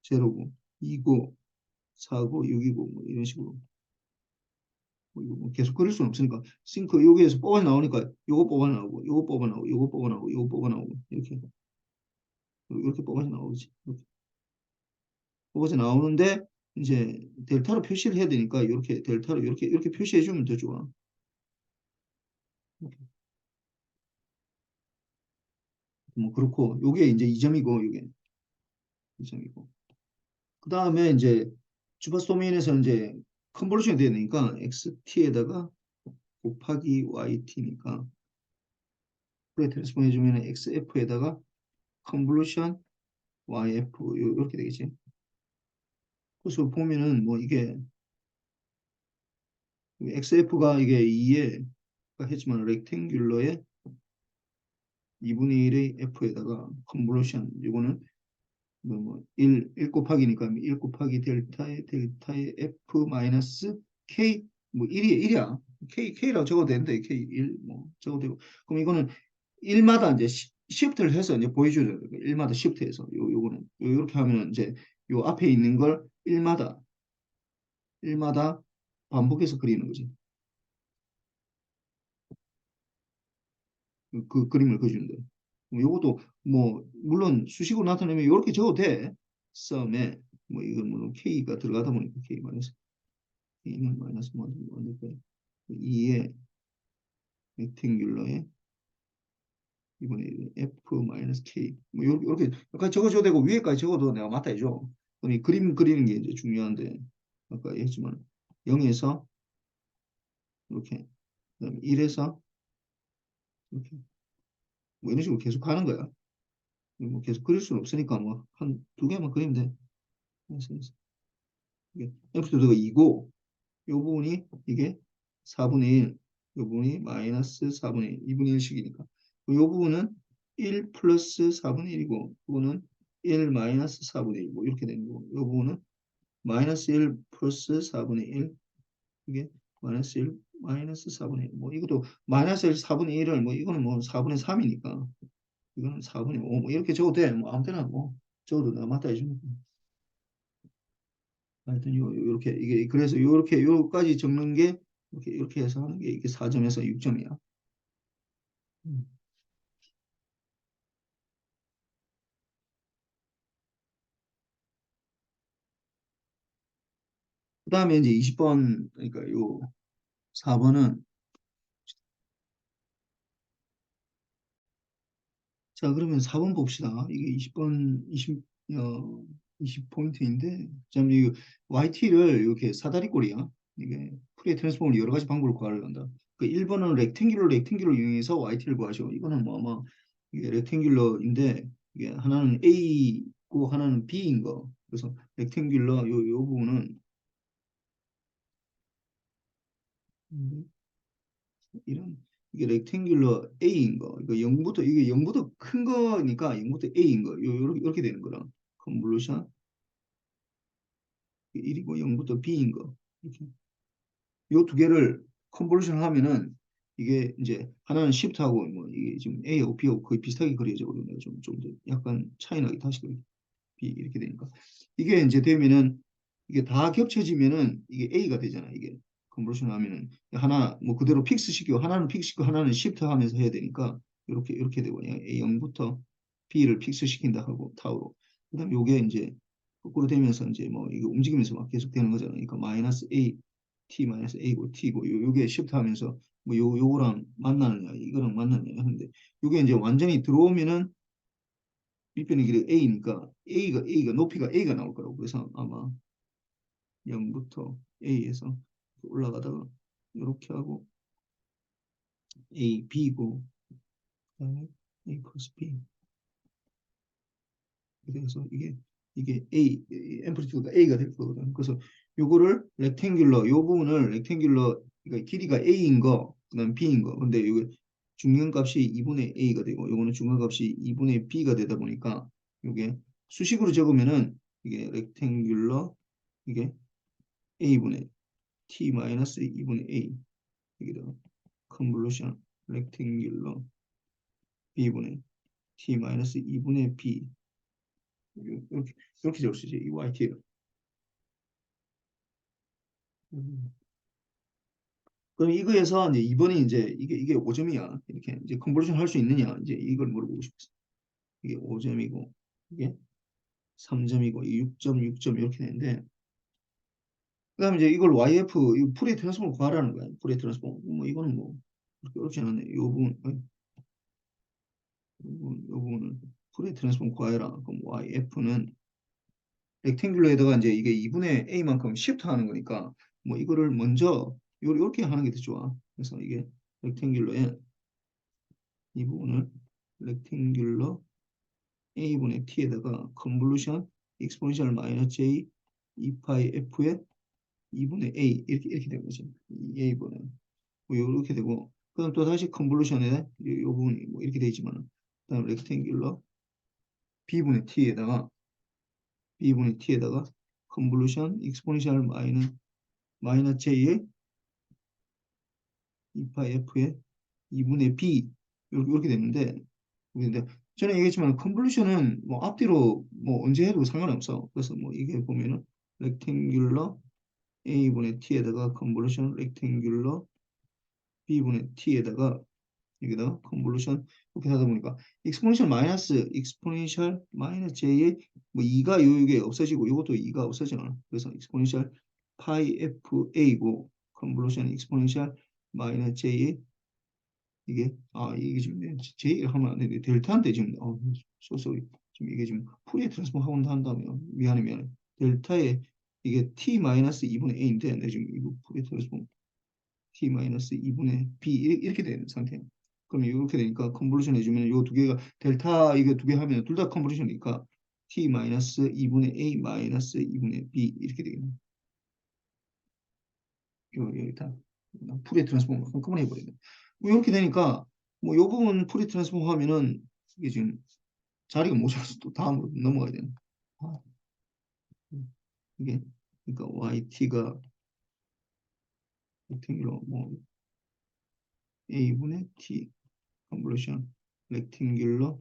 제로고 2고 4고 6이고 뭐 이런 식으로 뭐 이거 뭐 계속 그릴 수는 없으니까 싱크 여기에서 뽑아 나오니까 요거 뽑아 나오고 요거 뽑아 나오고 요거 뽑아 나오고 요거 뽑아 나오고 이렇게 뽑아서 나오지. 이렇게. 뽑아서 나오는데 이제 델타로 표시를 해야 되니까 이렇게 델타로 이렇게 표시해 주면 더 좋아. 뭐 그렇고 요게 이제 2점이고 요게 2점이고 그 다음에 이제 주파수 도메인에서 이제 컨볼루션이 되야 되니까 XT에다가 곱하기 YT니까 그래 트랜스폼 해주면 XF에다가 컨볼루션 YF 이렇게 되겠지. 그래서 보면은 뭐 이게 XF가 이게 2에 했지만 렉탱귤러의 2분의 1의 F에다가 컨볼루션 이거는 뭐 1 곱하기니까 1 곱하기 델타의 F 마이너스 K 뭐 1이야. K라고 적어도 되는데 K 1 뭐 적어도 되고 그럼 이거는 1마다 이제 시프트를 해서 이제 보여줘요. 1마다 시프트해서 요거는 이렇게 하면 이제 요 앞에 있는 걸 1마다 반복해서 그리는 거지. 그 그림을 그려주는 거예요. 요것도 뭐 물론 수식으로 나타내면 이렇게 적어도 돼. 썸에 뭐 이건 물론 k가 들어가다 보니까 k 마이너스 k는 마이너스 뭐 될까요? 2의 렉탱귤러의 이번에 f 마이너스 k 뭐 이렇게 약간 적어줘도 되고 위에까지 적어도 내가 맞다 해줘. 그럼 이 그림 그리는 게 이제 중요한데 아까 했지만 0에서 이렇게 그다음에 1에서 이렇게 뭐 이런 식으로 계속 가는 거야. 뭐 계속 그릴 수는 없으니까 뭐 한 두 개만 그리면 돼. 그래서 이게 f가 2고 요 부분이 이게 4분의 1, 요 부분이 마이너스 4분의 1, 2분의 1씩이니까 요 부분은 1 플러스 4분의 1이고 이 부분은 1 마이너스 4분의 1, 뭐 이렇게 되는 거고 요 부분은 마이너스 1 플러스 4분의 1, 이게 마이너스 1, 마이너스 4분의 1, 뭐 이것도 마이너스 1, 4분의 1을 뭐 이거는 뭐 4분의 3이니까 이거는 4분의 5, 뭐 이렇게 적어도 돼. 뭐 아무 때나 뭐 적어도 내가 맞다 해주니까. 하여튼 요렇게 이게 그래서 요렇게 요까지 적는 게 이렇게 해서 하는 게 이게 4점에서 6점이야. 그다음에 이제 20번 그러니까 요 4번은 자 그러면 4번 봅시다. 이게 20번 20포인트인데 참 이 YT를 이렇게 사다리꼴이야. 이게 프리의 트랜스폼을 여러 가지 방법으로 구하려한다. 그 1번은 렉탱귤러 이용해서 YT를 구하죠. 이거는 뭐 아마 이게 렉탱귤러인데 이게 하나는 A고 하나는 B인 거. 그래서 렉탱귤러 요 부분은 이런 이게 렉탱귤러 A인 거. 이거 0부터 이게 0부터 큰 거니까 0부터 A인 거. 요렇게 되는 거라. 컨볼루션 1이고 0부터 B인 거. 이렇게. 요 두 개를 컨볼루션 하면은 이게 이제 하나는 시프트하고 뭐 이게 지금 A하고 B하고 거의 비슷하게 그려져 버리네요. 좀더 약간 차이 나게 다시 그려. B 이렇게 되니까 이게 이제 되면은 이게 다 겹쳐지면은 이게 A가 되잖아. 이게 컨버전 하면은 하나 뭐 그대로 픽스 시키고 하나는 픽스 시키고 하나는 시프트 하면서 해야 되니까 이렇게 되고 A0부터 B를 픽스 시킨다 하고 타우로 그다음 요게 이제 거꾸로 되면서 이제 뭐 이게 움직이면서 막 계속 되는 거잖아. 그러니까 마이너스 A T 마이너스 A고 T고 요게 시프트 하면서 뭐 요거랑 만나느냐 이거랑 만나느냐 하는데 요게 이제 완전히 들어오면은 밑변의 길이 A니까 A가 높이가 A가 나올 거라고. 그래서 아마 0부터 A에서 올라가다가 이렇게 하고 A, B고 그다음에 A 플러스 B 그래서 이게 앰플리튜드가 A가 될 거거든. 그래서 요거를 렉탱귤러 요 부분을 렉탱귤러 그러니까 길이가 A인 거 그다음 B인 거. 근데 이게 중간값이 2분의 A가 되고 요거는 중간값이 2분의 B가 되다 보니까 요게 수식으로 적으면은 이게 렉탱귤러 이게 A분의 T 마이너스 2분의 A 여기다가 컨볼루션 렉탱귤러 B분의 T 마이너스 2분의 B 이렇게 적을 수 있지 이 YT를. 그럼 이거에서 이제 2번이 이제 이게 5점이야. 이렇게 이제 컨볼루션 할 수 있느냐 이제 이걸 물어보고 싶었어. 이게 5점이고 이게 3점이고 6점 6점 이렇게 되는데 그다음에 이제 이걸 YF 이 풀의 트랜스폼을 구하라는 거야. 풀의 트랜스폼. 뭐 이거는 뭐 그렇게 어렵지 않네. 이 부분 이 부분은 풀의 트랜스폼 구하라. 그럼 YF는 렉탱귤러에다가 이제 이게 2분의 A만큼 시프트 하는 거니까 뭐 이거를 먼저 요렇게 하는 게 더 좋아. 그래서 이게 렉탱귤러에 이 부분을 렉탱귤러 A분의 T에다가 컨볼루션 익스포넨셜 마이너스 J 2파이 F의 2분의 A 이렇게 되는 거지. 이 A분은 뭐 이렇게 되고 그다음 또 다시 컨볼루션에 이 부분이 뭐 이렇게 되지만 그다음 렉탱귤러 B분의 T에다가 컨볼루션 익스포넨셜 마이너스 J의 2파 F의 2분의 B 이렇게 되는데 근데 전에 얘기했지만 컨볼루션은 뭐 앞뒤로 뭐 언제 해도 상관없어. 그래서 뭐 이게 보면은 렉탱귤러 A분의 T에다가 컨볼루션 렉탱귤러 B분의 T에다가 여기다가 컨볼루션 이렇게 하다 보니까 익스포넨셜 마이너스 j의 뭐 2가 요게 없어지고 이것도 2가 없어지나. 그래서 익스포넨셜 파이 fa고 컨볼루션 익스포넨셜 마이너스 j의 이게 지금 j를 하면 안 되는데 델타인데 지금 소소리 지금 이게 지금 푸리에 트랜스폼 하고 한다면 미안해 델타에 이게 t 마이너스 2분의 a인데 내 지금 이거 푸리에 트랜스폼 t 마이너스 2분의 b 이렇게 되는 상태예요. 그럼 이렇게 되니까 컨볼루션 해주면 이 두 개가 델타 이게 두 개 하면 둘 다 컨볼루션이니까 t 마이너스 2분의 a 마이너스 2분의 b 이렇게 되겠네. 여기 다 풀이 트랜스폼 한꺼번에 해버리네. 뭐 이렇게 되니까 뭐 요 부분 풀이 트랜스폼 하면은 이게 지금 자리가 모자라서 또 다음으로 넘어가야 되네. 아, 이게 그러니까 yt가 렉탱귤러 뭐 a분의 t 컨볼루션 렉탱귤러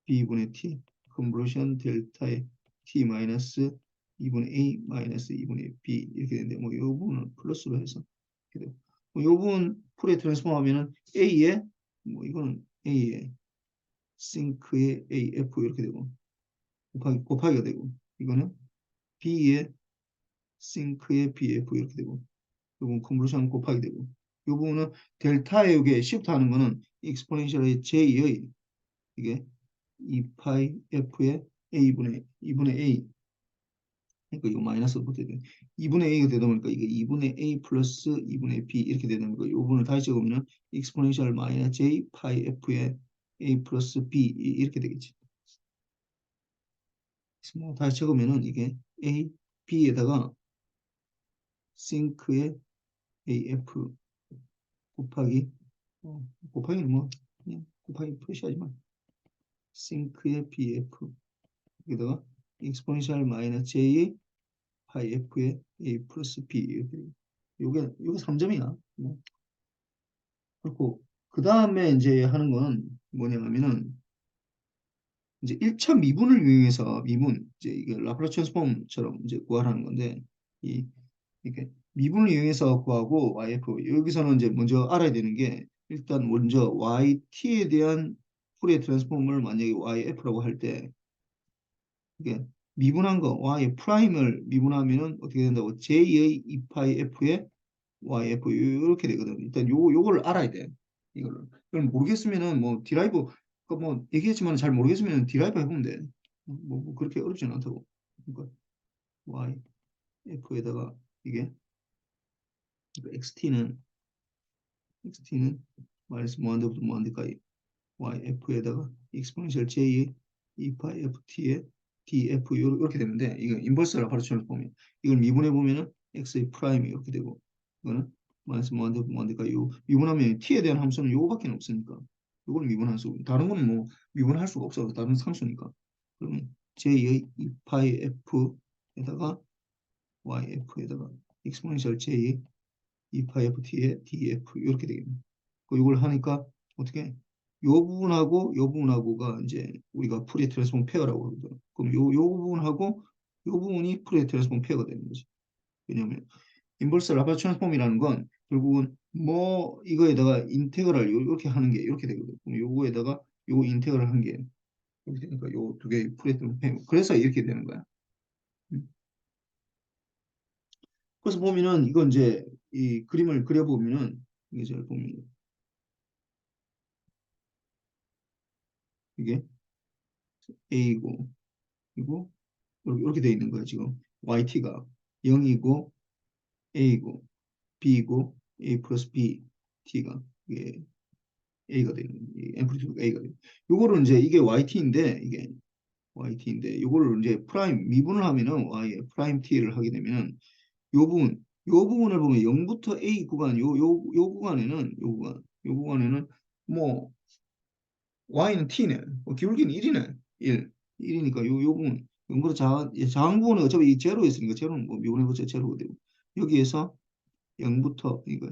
b분의 t 컨볼루션 델타의 t 마이너스 2분의 a 마이너스 2분의 b 이렇게 되는데 뭐 이 부분은 플러스로 해서 이렇게 되고 뭐이 부분 풀에 트랜스폼 하면은 a에 뭐 이거는 a에 싱크의 af 이렇게 되고 곱하기가 되고 이거는 b에 싱크의 bf 이렇게 되고 이건 컨볼루션 곱하기 되고 이 부분은 델타에 이게 시프트 하는 거는 익스포넨셜의 j의 이게 2파이 f의 a분의 2분의 a 그러니까 이거 마이너스 붙어야 돼. 2분의 a가 되다 보니까 이게 2분의 a 플러스 2분의 b 이렇게 되는 거. 이 부분을 다시 적으면 익스포넨셜 마이너스 j 파이 f의 a 플러스 b 이렇게 되겠지. 뭐 다시 적으면은 이게 a b에다가 싱크의 af 곱하기 곱하기는 뭐 그냥 곱하기 표시하지만 싱크의 bf 여기다가 익스포넨셜 마이너스 j 파이 f의 a 플러스 b 이렇게 요게 3점이야. 뭐. 그렇고 그 다음에 이제 하는 거는 뭐냐면은 이제 1차 미분을 이용해서 미분 이제 이게 라플라스 트랜스폼처럼 이제 구하라는 건데 이 이렇게 미분을 이용해서 구하고 YF 여기서는 이제 먼저 알아야 되는 게 일단 먼저 YT에 대한 풀의 트랜스폼을 만약에 YF라고 할 때 이게 미분한 거 Y 프라임을 미분하면은 어떻게 된다고 J의 2파이 F의 YF 이렇게 되거든. 일단 요거를 알아야 돼. 이거를. 그럼 모르겠으면은 뭐 디라이브 그뭐 얘기했지만 잘 모르겠으면 디라이브 해보면 돼. 뭐 그렇게 어렵지는 않다고. 그러니까 YF에다가 이게 XT는 마이너스 무한대부터 무한대까지 YF에다가 익스포넨셜 J의 2파 FT의 DF 이렇게 되는데 이거 인버스 라파르트를 보면 이걸 미분해 보면은 X의 프라임이 이렇게 되고 이거는 마이너스 무한대부터 무한대까지 요 미분하면 T에 대한 함수는 요거밖에 없으니까 요걸 미분할 수 다른 거는 뭐 미분할 수가 없어 다른 함수니까 그러면 J의 2파의 F에다가 YF에다가 익스포넨셜 J의 2파이 FT의 DF 이렇게 되겠네. 이걸 하니까 어떻게 요 부분하고 요 부분하고가 이제 우리가 프리 트랜스폼 페어라고 하거든. 그럼 요 부분하고 요 부분이 프리 트랜스폼 페어가 되는 거지. 왜냐하면 인버스 라플라스 트랜스폼이라는 건 결국은 뭐 이거에다가 인테그랄 이렇게 하는 게 이렇게 되거든. 그럼 요거에다가 요 인테그랄 한 게 이렇게 되니까 요 두 개의 프리 트랜스폼 페어. 그래서 이렇게 되는 거야. 음. 그래서 보면은 이건 이제 이 그림을 그려보면은 이게 잘 보면 이게 A고 그리고 이렇게 돼 있는 거예요. 지금 YT가 0이고 A고 B고 A 플러스 B T가 이게 A가 되는 앰플리튜드가 A가 되는. 요거를 이제 이게 YT인데 요거를 이제 프라임 미분을 하면은 Y 프라임 T를 하게 되면은 요 부분을 보면 0부터 A 구간 요 구간에는 뭐 y는 t네. 기울기는 1이네. 1이니까 요 부분 영보다 작은 부분은 어차피 이 제로 있으니까 제로는 뭐 미분해보자 제로가 되고 여기에서 0부터 이거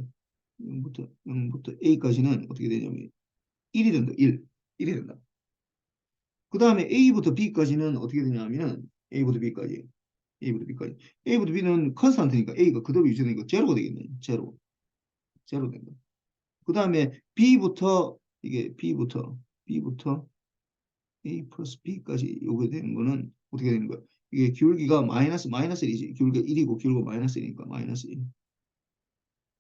0부터 a까지는 어떻게 되냐면 1이 된다. 1이 된다. 그 다음에 a부터 b까지는 어떻게 되냐면 a부터 b까지 a부터 b는 컨스탄트니까 a가 그대로 유지되니까 제로가 되겠네. 제로 된다. 그 다음에 B부터 이게 B부터 A 플러스 B까지 요게 되는 거는 어떻게 되는 거야? 이게 기울기가 마이너스 1이지. 기울기가 1이고 기울기가 마이너스 1이니까 마이너스 1.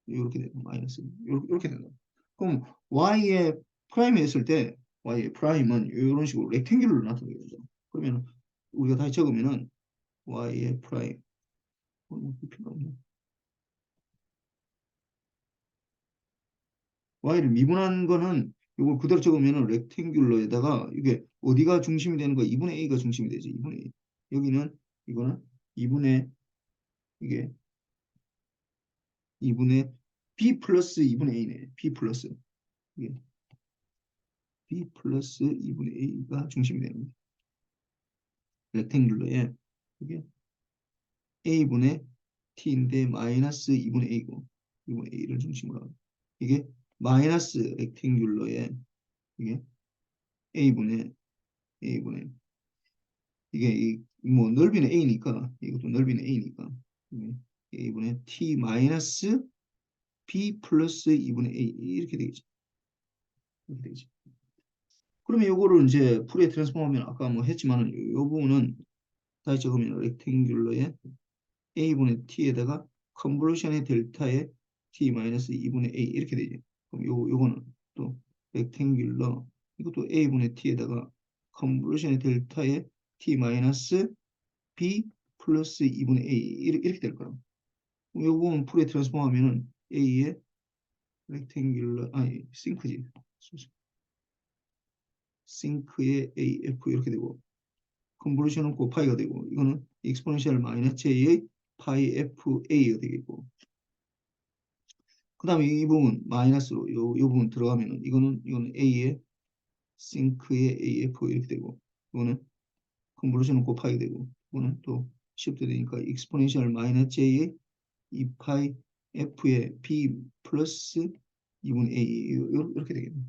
이렇게 되는 마이너스 1. 이렇게 된다. 그럼 Y의 프라임이 했을 때 Y의 프라임은 이런 식으로 렉탱귤로 나타나게 되죠. 그러면 우리가 다시 적으면은 Y의 프라임 필요 없네. Y를 미분한 거는 이걸 그대로 적으면은 렉탱귤러에다가 이게 어디가 중심이 되는 거야? 2분의 A가 중심이 되지. 2분의 A. 여기는 이거는 2분의 이게 2분의 B 플러스 2분의 A네. B 플러스 이게 B 플러스 2분의 A가 중심이 되는 거야. 렉탱귤러에 이게 A분의 T인데 마이너스 2분의 A고 2분의 A를 중심으로 하고 이게 마이너스 렉탱귤러에 이게 A분의 A분의 이게 뭐 넓이는 A니까 이것도 넓이는 A니까 A분의 T 마이너스 B 플러스 2분의 A 이렇게 되겠죠. 이렇게 되겠죠. 그러면 요거를 이제 풀에 트랜스폼하면 아까 뭐 했지만은 요 부분은 다시 적으면 렉탱귤러의 A분의 T에다가 컨볼루션의 델타에 T 마이너스 2분의 A 이렇게 되죠. 그럼 요거는 또 렉탱귤러 이것도 A분의 T에다가 컨볼루션의 델타에 T 마이너스 B 플러스 2분의 A 이렇게 될 거라고. 요 부분 풀에 트랜스폼하면은 A의 렉탱귤러 아니 싱크지. 싱크의 AF 이렇게 되고 컨볼루션은 곱파이가 되고 이거는 익스포넨셜 마이너스 J의 파이 FA가 되겠고 그 다음에 이 부분 마이너스로 요 부분 들어가면은 이거는 A의 싱크의 AF 이렇게 되고 이거는 컨볼루션은 곱하기 되고 이거는 또 시프트 되니까 익스포넨셜 마이너스 J의 2파이 F의 B 플러스 2분의 A 이렇게 되겠네.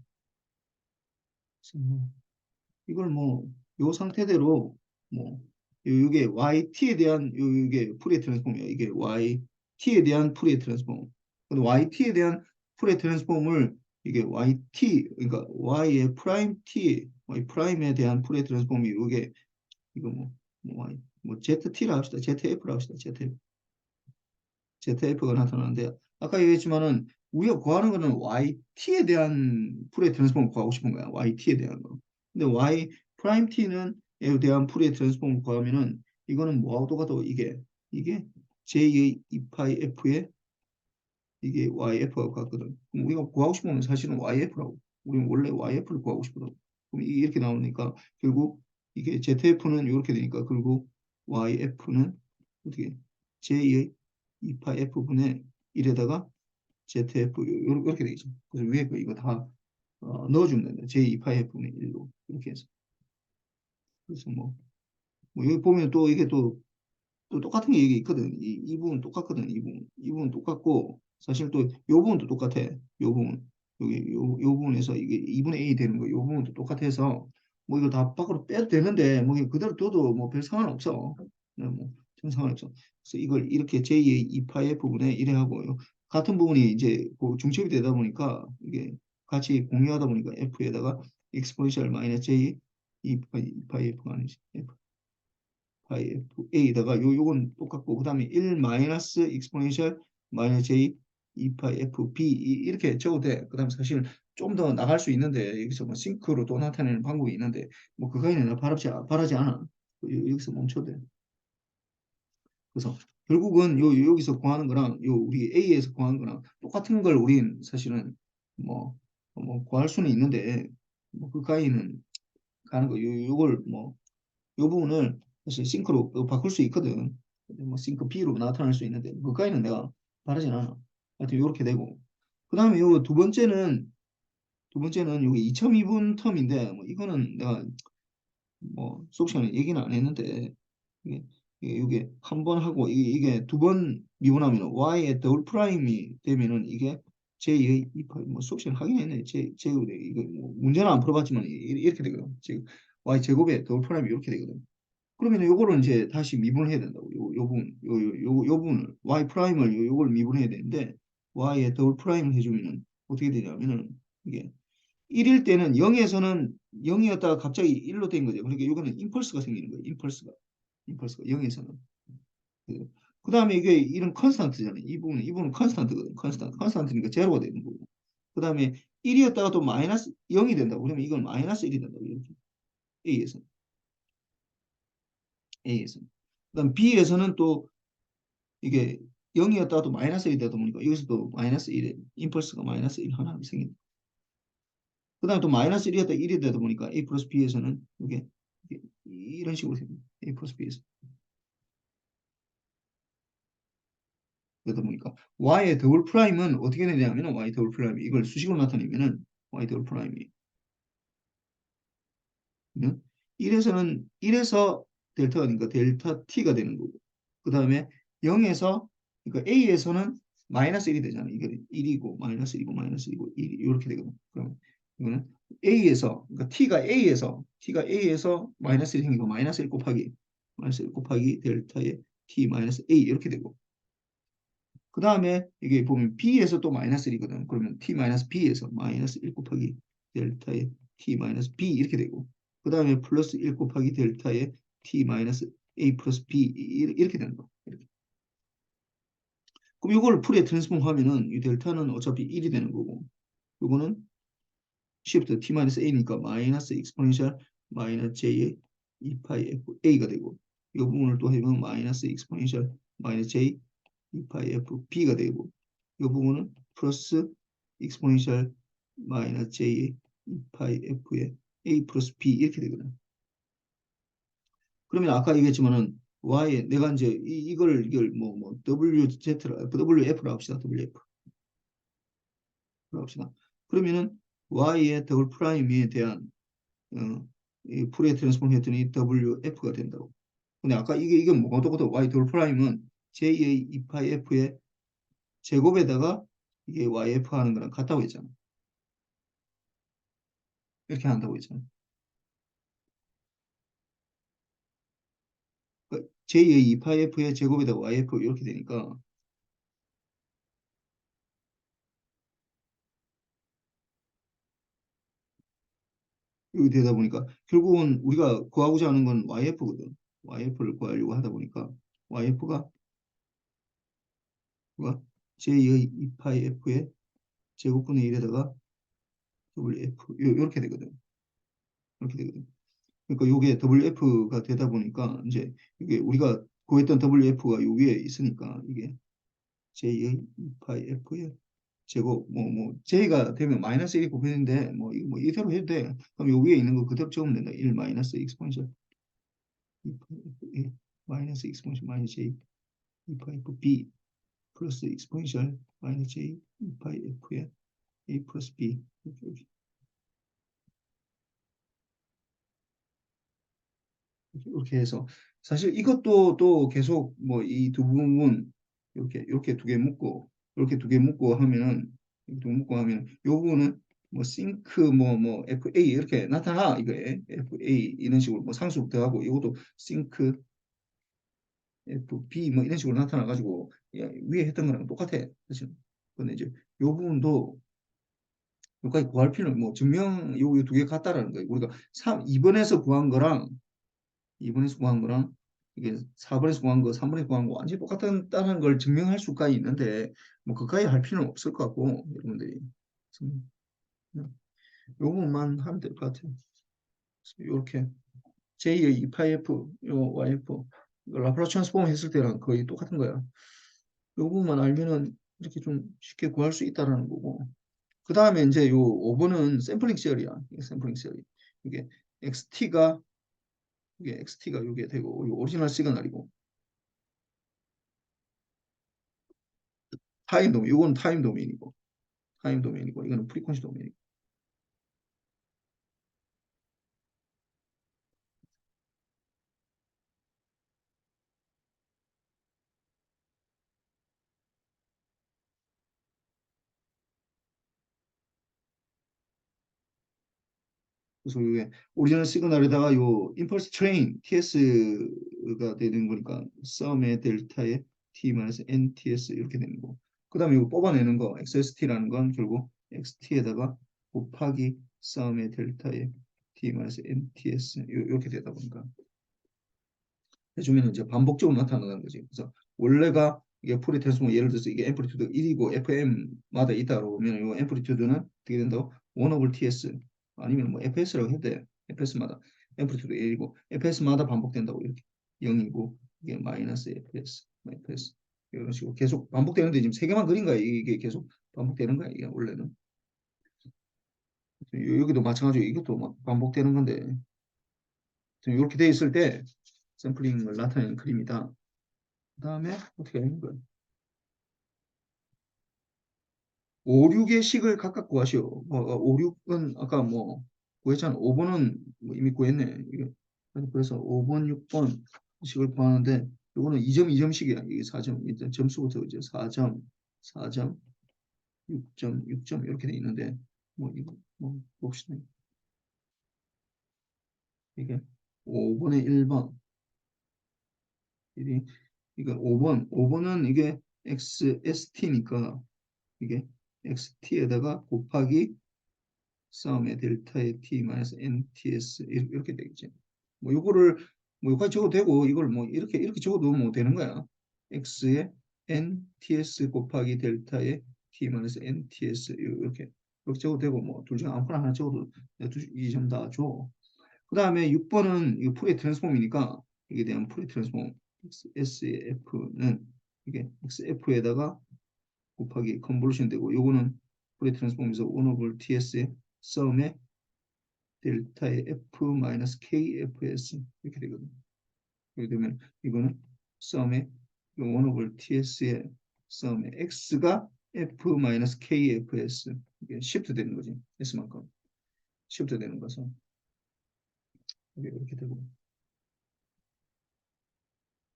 이걸 뭐 요 상태대로 뭐 요게 YT에 대한 요게 풀의 트랜스폼이에요. 이게 YT에 대한 풀의 트랜스폼. 근데 YT에 대한 풀의 트랜스폼을 이게 YT 그러니까 Y의 프라임 T Y 프라임에 대한 풀의 트랜스폼이 이게 이거 뭐 ZT라 합시다. ZF라 합시다. ZF가 나타나는데 아까 얘기했지만은 우리가 구하는 거는 YT에 대한 풀의 트랜스폼을 구하고 싶은 거야. YT에 대한 거. 근데 Y 프라임 T는 에 대한 풀의 트랜스폼을 구하면은 이거는 뭐하고 똑같아? 이게 J의 2파이 F에 이게 YF하고 같거든. 그럼 우리가 구하고 싶은 건 사실은 YF라고. 우리는 원래 YF를 구하고 싶거든. 그럼 이게 이렇게 나오니까 결국 이게 ZF는 이렇게 되니까 결국 YF는 어떻게 J의 2파 F분의 1에다가 ZF 이렇게 되겠죠. 그래서 위에 거 이거 다 넣어주면 된다. J2파 F분의 1로 이렇게 해서. 그래서 뭐 여기 보면 또 이게 또 똑같은 게 이게 있거든. 이 부분 똑같거든. 이 부분 똑같고 사실 또 요 부분도 똑같아. 요 부분 여기 요 부분에서 이게 2분의 A 되는 거. 요 부분도 똑같아서 뭐 이거 다 밖으로 빼도 되는데 뭐 이거 그대로 둬도 뭐 별 상관없어. 뭐전 상관없어. 그래서 이걸 이렇게 J의 2파의 부분에 이래 하고요. 같은 부분이 이제 그 중첩이 되다 보니까 이게 같이 공유하다 보니까 F에다가 exponential 마이너스 J 2파이 F가 아니지. 파이 A에다가 요건 똑같고 그다음에 1 마이너스 익스포넨셜 마이너스 J 2파이 FB 이렇게 적어도 돼. 그다음에 사실 좀 더 나갈 수 있는데 여기서 뭐 싱크로 또 나타내는 방법이 있는데 뭐 그거에는 나 바라지 않아. 여기서 멈춰도 돼. 그래서 결국은 여기서 구하는 거랑 우리 A에서 구하는 거랑 똑같은 걸 우린 사실은 뭐, 구할 수는 있는데 뭐 그까이는 가는 거 요걸 뭐 요 부분을 사실 싱크로 바꿀 수 있거든. 뭐 싱크 B로 나타날 수 있는데 그까이는 내가 바르진 않아. 하여튼 요렇게 되고 그 다음에 요 두 번째는 여기 2.2분 텀인데 뭐 이거는 내가 뭐 수업 시간에 얘기는 안 했는데 이게 이게 한 번 하고 이게 두 번 미분하면 y의 더블 프라임이 되면은 이게 j 뭐 수업 시간 하긴 했네. j 이거 뭐 문제는 안 풀어봤지만 이렇게 되거든. 지금 y 제곱의 더블 프라임이 이렇게 되거든. 그러면 요거를 이제 다시 미분을 해야 된다고. 요 부분 요 부분을 y 프라임을 요걸 미분해야 되는데 y의 더블 프라임을 해주면은 어떻게 되냐면은 이게 1일 때는 0에서는 0이었다가 갑자기 1로 된 거죠. 그러니까 이거는 임펄스가 생기는 거예요. 임펄스가 0에서는. 그 다음에 이게 이런 컨스탄트잖아요. 이 부분은 컨스탄트거든. 컨스탄트니까 제로가 되는 거고. 그 다음에 1이었다가 또 마이너스 0이 된다고. 그러면 이건 마이너스 1이 된다고. 이렇게. A에서. A에서. 그다음 B에서는 또 이게 0이었다가 또 마이너스 1이 되다 보니까 여기서 또 마이너스 1에 임펄스가 마이너스 1 하나 생긴다. 그 다음에 또 마이너스 1이었다 1이 되다 보니까 A 플러스 B에서는 이게 이런 식으로 생깁니다. A 플러스 B에서. 그러다 보니까 Y의 더블 프라임은 어떻게 되냐면 Y 더블 프라임 이걸 수식으로 나타내면은 Y 더블 프라임이 1에서는 1에서 델타가 되니까 델타 T가 되는 거고 그 다음에 0에서 그러니까 A에서는 마이너스 1이 되잖아. 이게 1이고 마이너스 1이고 마이너스 1이고 1 이렇게 되거든. 그럼 이거는 A에서 그러니까 T가 A에서 마이너스 1이 생기고 마이너스 1 곱하기 델타의 T 마이너스 A 이렇게 되고 그 다음에 이게 보면 B에서 또 마이너스 1이거든. 그러면 T 마이너스 B에서 마이너스 1 곱하기 델타의 T 마이너스 B 이렇게 되고 그 다음에 플러스 1 곱하기 델타의 T 마이너스 A 플러스 B 이렇게 되는 거. 이렇게. 그럼 이걸 풀에 트랜스폼 하면은 이 델타는 어차피 1이 되는 거고 이거는 시프트 T 마이너스 A니까 마이너스 익스포넨셜 마이너스 J의 2파이 F A가 되고 이 부분을 또 해보면 마이너스 익스포넨셜 마이너스 J 2파이 F B가 되고 이 부분은 플러스 익스포넨셜 마이너스 J의 2파이 F의 A 플러스 B 이렇게 되거든. 그러면 아까 얘기했지만은 Y에 내가 이제 이걸 뭐 WZ라 WF라 합시다. WF 합시다. 그러면은 Y의 더블 프라임에 대한 이 풀에 트랜스폼 했더니 WF가 된다고. 근데 아까 이게 뭐도 Y 더블 프라임은 J의 2파이 F의 제곱에다가 이게 YF 하는 거랑 같다고 했잖아. 이렇게 한다고 했잖아. 그러니까 J의 2파이 F의 제곱에다가 YF 이렇게 되니까 이렇게 되다 보니까 결국은 우리가 구하고자 하는 건 YF거든. YF를 구하려고 하다 보니까 YF가 J의 2파이 F의 제곱분의 1에다가 WF 이렇게 되거든. 이렇게 되거든. 그러니까 이게 WF가 되다 보니까 이제 이게 우리가 구했던 WF가 요 위에 있으니까 이게 J의 2파이 F의 제곱 J가 되면 마이너스 1이 곱했는데 뭐 이대로 해도 돼. 그럼 요 위에 있는 거 그대로 적으면 된다. 1 마이너스 익스포넨셜 2파이 F 마이너스 익스포넨셜 마이너스 J 2파이 F B 플러스 익스포넨셜 마이너스 J 2파이 F의 A 플러스 B 이렇게 해서 사실 이것도 또 계속 뭐 이 두 부분 이렇게 두 개 묶고 이렇게 두 개 묶고 하면은 두 묶고 하면 이 부분은 뭐 싱크 FA 이렇게 나타나 이거에 FA 이런 식으로 뭐 상수 더하고 이것도 싱크 FB 뭐 이런 식으로 나타나 가지고 위에 했던 거랑 똑같아. 그렇죠? 근데 이제 이 부분도 여기까지 구할 필요는 뭐 증명 요두 개 같다라는 거예요. 우리가 2번에서 구한 거랑 2번에서 구한 거랑 이게 4번에서 구한 거, 3번에서 구한 거 완전히 똑같다는 걸 증명할 수가 있는데 뭐 그까지 할 필요는 없을 것 같고 여러분들이 요것만 하면 될 것 같아요. 이렇게 J의 2파이F, 요 YF 라플라스 트랜스폼 했을 때랑 거의 똑같은 거야. 요 부분만 알면은 이렇게 좀 쉽게 구할 수 있다라는 거고. 그 다음에 이제 요 5번은 샘플링 시어리야. 샘플링 시어리. 이게 XT가 이게 되고 요 오리지널 시그널이고 타임 도메인, 이건 타임 도메인이고 이거는 프리퀀시 도메인이고. 그래서 이게 오리지널 시그널에다가 요 임펄스 트레인 TS가 되는 거니까 썸의 델타의 T-NTS 이렇게 되는 거. 그 다음에 이거 뽑아내는 거 XST라는 건 결국 xt에다가 곱하기 싸움의 델타의 t-nts 이렇게 되다 보니까 해주면 이제 반복적으로 나타나는 거지. 그래서 원래가 이게 풀이 트랜스폼 예를 들어서 이게 앰플리튜드 1이고 FM마다 있다고 보면 이 앰플리튜드는 어떻게 된다고? 1 over TS 아니면 뭐 FS라고 해도 돼. FS마다 앰플리튜드 1이고 FS마다 반복된다고 이렇게 0이고 이게 마이너스 FS, FS 이런 식으로 계속 반복되는데 지금 세 개만 그린 거야. 이게 계속 반복되는 거야. 이게 원래는 여기도 마찬가지로 이것도 막 반복되는 건데 이렇게 돼 있을 때 샘플링을 나타내는 그림이다. 그 다음에 어떻게 하는 거야? 5, 6의 식을 각각 구하시오. 5, 6은 아까 뭐 구했잖아. 5번은 뭐 이미 구했네. 그래서 5번, 6번 식을 구하는데 이거는 2점, 2점식이야. 이게 4점. 일단 점수부터 이제 4점, 4점, 6점, 6점 이렇게 돼 있는데 뭐 이거 뭐 봅시다. 이게 5번에 1번. 이게 5번은 이게 XST니까 이게 XT에다가 곱하기 싸움의 델타의 t 마이너스 nts 이렇게 되겠지. 뭐 요거를 뭐 여기까지 적어도 되고 이걸 뭐 이렇게 적어도 뭐 되는 거야. x의 nts 곱하기 델타의 t 마이너스 nts 이렇게 적어도 되고 뭐 둘 중에 아무거나 하나 적어도 이 점 다 줘. 그 다음에 6번은 이거 풀의 트랜스폼이니까 이게 대한 풀의 트랜스폼 S의 F는 이게 XF에다가 곱하기 컨볼루션 되고 요거는 풀의 트랜스폼에서 1 over TS의 썸의 델타의 F 마이너스 KFS 이렇게 되거든요. 이렇게 되면 이거는 썸의 1 over TS의 썸의 X가 F 마이너스 KFS 이게 시프트 되는 거지. S만큼 시프트 되는 거서 이렇게 되고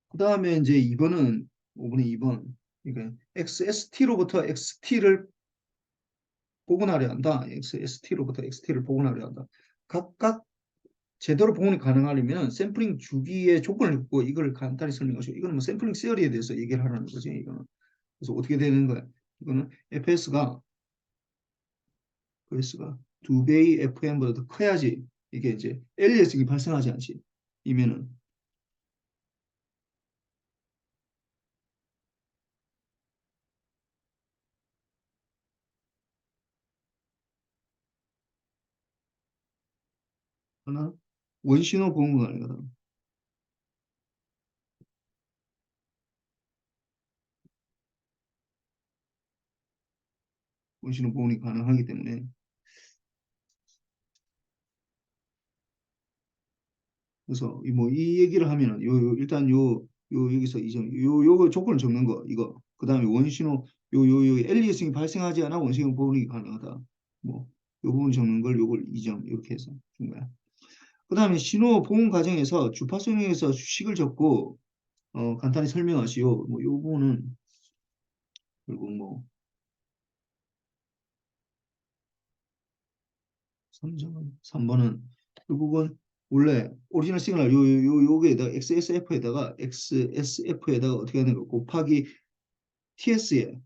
그 다음에 이제 2번은 5번에 2번 그러니까 XST로부터 XT를 복원하려 한다. XST로부터 XT를 복원하려 한다. 각각 제대로 복원이 가능하려면 샘플링 주기의 조건을 갖고 이걸 간단히 설명하시고 이거는 뭐 샘플링 시어리에 대해서 얘기를 하라는 거지. 이거는 그래서 어떻게 되는 거야? 이거는 FS가 2배의 FM보다 더 커야지 이게 이제 엘리어스이 발생하지 않지. 이면은 하나 원신호 복원이 가능하다. 원신호 복원이 가능하기 때문에 그래서 이 얘기를 하면은 일단 여기서 이 점 요거 조건을 적는 거 이거 그다음에 원신호 요 엘리어스이 발생하지 않아 원신호 복원이 가능하다. 뭐 요 부분 적는 걸 요걸 2점 이렇게 해서 준 거야. 그다음에 신호 복원 과정에서 주파수형에서 식을 적고 간단히 설명하시오. 뭐 요 부분은 그리고 뭐 3번은 결국은 원래 오리지널 시그널 요게에다가 XSF에다가 어떻게 하는 거 곱하기 TS에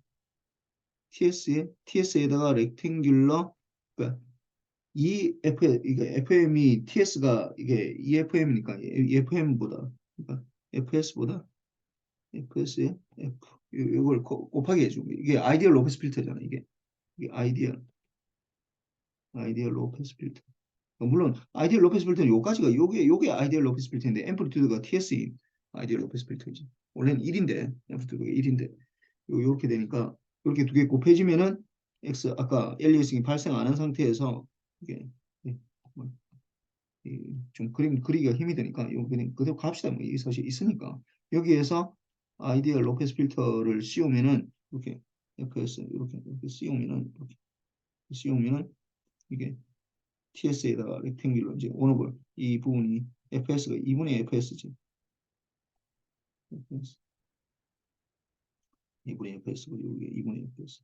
TS에다가 렉탱귤러 그러니까 이게 FM이 TS가 이게 EFM이니까 EFM보다 그러니까 FS보다 FS의 F 이걸 곱하기 해주고 이게 아이디얼 로페스 필터잖아 이게 아이디얼 로페스 필터 물론 아이디얼 로페스 필터는 요까지가 요게 아이디얼 로페스 필터인데 앰플리튜드가 TS인 아이디얼 로페스 필터이지 원래는 1인데 앰플리튜드가 1인데 요렇게 되니까 이렇게 두 개 곱해지면은 X 아까 엘리어싱이 발생 안 한 상태에서 이게 뭐, 좀 그리기가 힘이 드니까 요 그냥 그대로 갑시다 뭐이 사실 있으니까 여기에서 아이디얼 로페스 필터를 씌우면은 이렇게 FS 이렇게 씌우면은 이게 TS에다가 렉탱귤로 이제 오너블 이 부분이 FS가 2분의 FS지 2분의 FS 그리고 이게 2분의 FS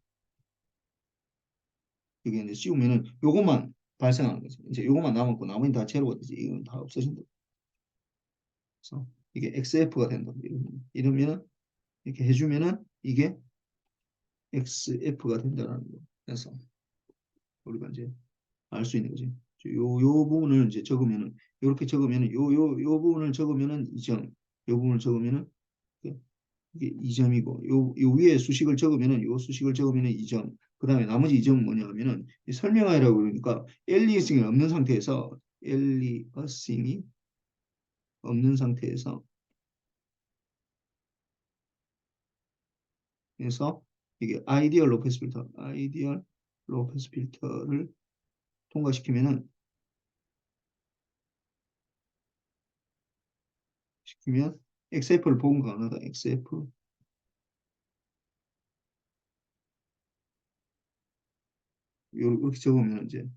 여기 이제 씌우면은 요것만 발생하는 거지. 이제 요것만 남았고 나머지는 다 제로가 되지. 이건 다 없어진다. 그래서 이게 XF가 된다. 이러면은 이렇게 해주면은 이게 XF가 된다는 거. 그래서 우리가 이제 알 수 있는 거지. 요 부분을 이제 적으면은 이렇게 적으면은 요 부분을 적으면은 2점, 요 부분을 적으면은 이게 2점이고 요 위에 수식을 적으면은 요 수식을 적으면은 2점. 그다음에 나머지 2점은 뭐냐 하면은 이 설명하라고 그러니까 엘리어싱이 없는 상태에서 엘리어싱이 없는 상태에서 그래서 이게 아이디얼 로페스 필터를 통과시키면은 시키면 XF를 복원 가능하다. XF 이렇게 적으면 이제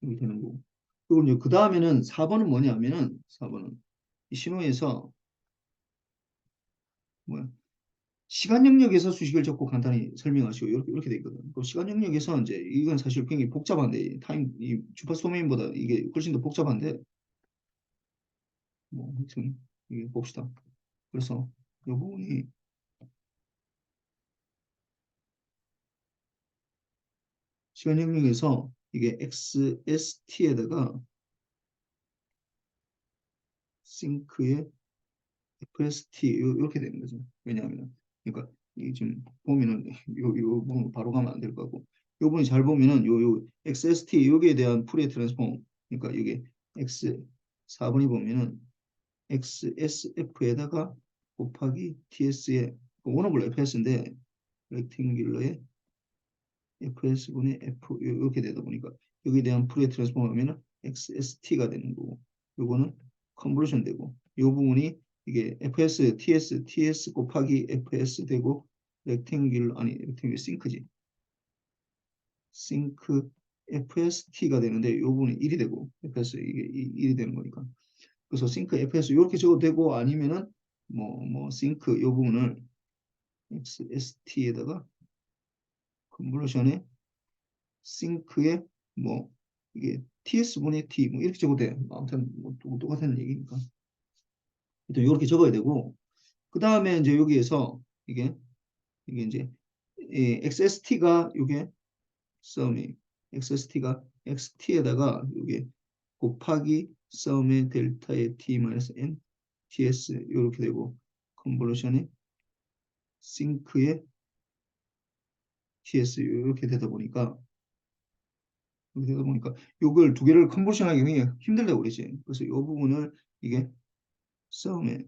이렇게 되는 거고. 그리고 이제 그 다음에는 4번은 뭐냐면은 4번은 이 신호에서 뭐야? 시간 영역에서 수식을 적고 간단히 설명하시고 이렇게 돼 있거든. 그 시간 영역에서 이제 이건 사실 굉장히 복잡한데 이 주파수 도메인보다 이게 훨씬 더 복잡한데 뭐 하여튼 이게 봅시다. 그래서 이 부분이 시간 영역에서 이게 XST에다가 싱크에 FST 이렇게 되는 거죠. 왜냐하면 그러니까 이 지금 보면은 요 부분 바로 가면 안 될 거고 요 부분 잘 보면은 요 XST 여기에 대한 풀의 트랜스폼 그러니까 이게 X 4번이 보면은 XSF에다가 곱하기 TS에 원어블 FS인데 렉팅귤러의 FS분의 F 이렇게 되다 보니까 여기에 대한 풀의 트랜스폼 하면은 XST가 되는 거고 요거는 컨버전 되고 요 부분이 이게 FS, TS 곱하기 FS 되고 렉탱귤 아니 렉탱귤 싱크지 싱크 FST가 되는데 요 부분이 1이 되고 FS 이게 1이 되는 거니까 그래서 싱크 FS 이렇게 적어도 되고 아니면은 뭐 싱크 요 부분을 XST에다가 컨버전에 싱크에 뭐 이게 TS분의 T 뭐 이렇게 적어도 돼. 아무튼 뭐 똑같은 얘기니까. 일단 이렇게 적어야 되고 그 다음에 이제 여기에서 이게 이제 XST가 이게 썸이 XST가 XT에다가 이게 곱하기 썸의 델타의 T 마이너스 N TS 이렇게 되고 컨볼루션의 싱크의 TS 이렇게 되다 보니까 이걸 두 개를 컨버션하기 굉장히 힘들다고 그러지. 그래서 이 부분을 이게 썸에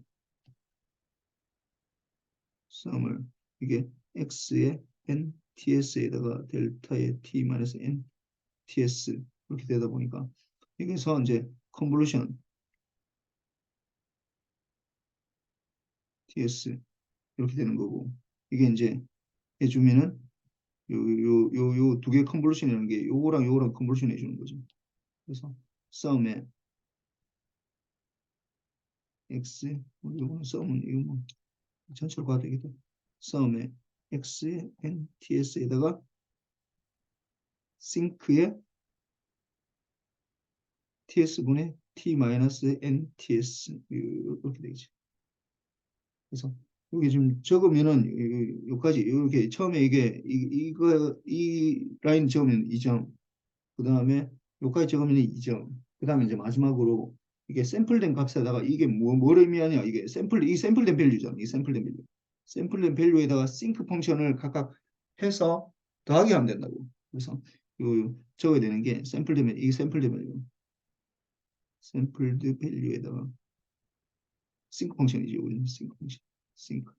썸을 이게 x의 n ts에다가 델타의 t 마이너스 n ts 이렇게 되다 보니까 여기서 이제 컨볼루션 ts 이렇게 되는 거고 이게 이제 해주면은 요 두 개 컨볼루션이라는 게 요거랑 컨볼루션 해주는 거죠. 그래서 썸에 x 이거는 썸은 이거 뭐 전체로 봐도 되겠다. 썸에 x의 n ts에다가 싱크의 ts분의 t-n-ts 이렇게 되겠죠. 그래서 여기 지금 적으면은 여기까지 이렇게 처음에 이 라인 적으면 2점 그 다음에 여기까지 적으면 2점 그 다음에 이제 마지막으로 이게 샘플된 값에다가 이게 뭘 의미하냐 이게 이 샘플된 밸류잖아 이 샘플된 밸류에다가 싱크 펑션을 각각 해서 더하기 하면 된다고 그래서 적어야 되는 게 샘플된 밸류 샘플드 밸류에다가 싱크 펑션이죠. 우리는 싱크 펑션. 싱크.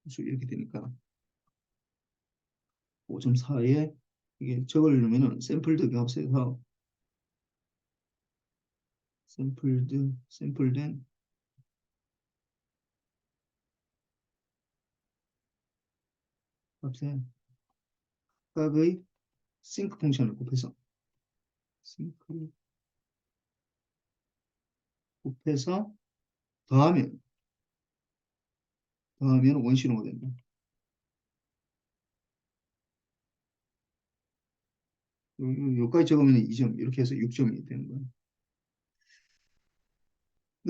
그래서 이렇게 되니까 5.4에 이게 적으려면은 샘플드 값에서 샘플된 값에 각각의 싱크 펑션을 싱크를 곱해서 더하면 원시로가 된다. 여기까지 적으면 2점 이렇게 해서 6점이 되는 거예요.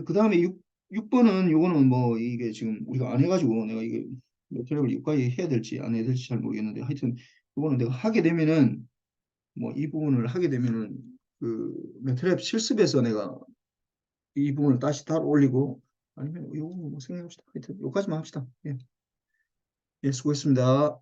그 다음에 6번은 요거는 뭐 이게 지금 우리가 안 해가지고 내가 이게 매트랩을 여기까지 해야 될지 안 해야 될지 잘 모르겠는데 하여튼 이거는 내가 하게 되면은 뭐 이 부분을 하게 되면은 그 매트랩 실습에서 내가 이 부분을 다시 따로 올리고 아니면 이거 뭐 생각합시다. 하여튼 여기까지만 합시다. 예, 예, 수고했습니다.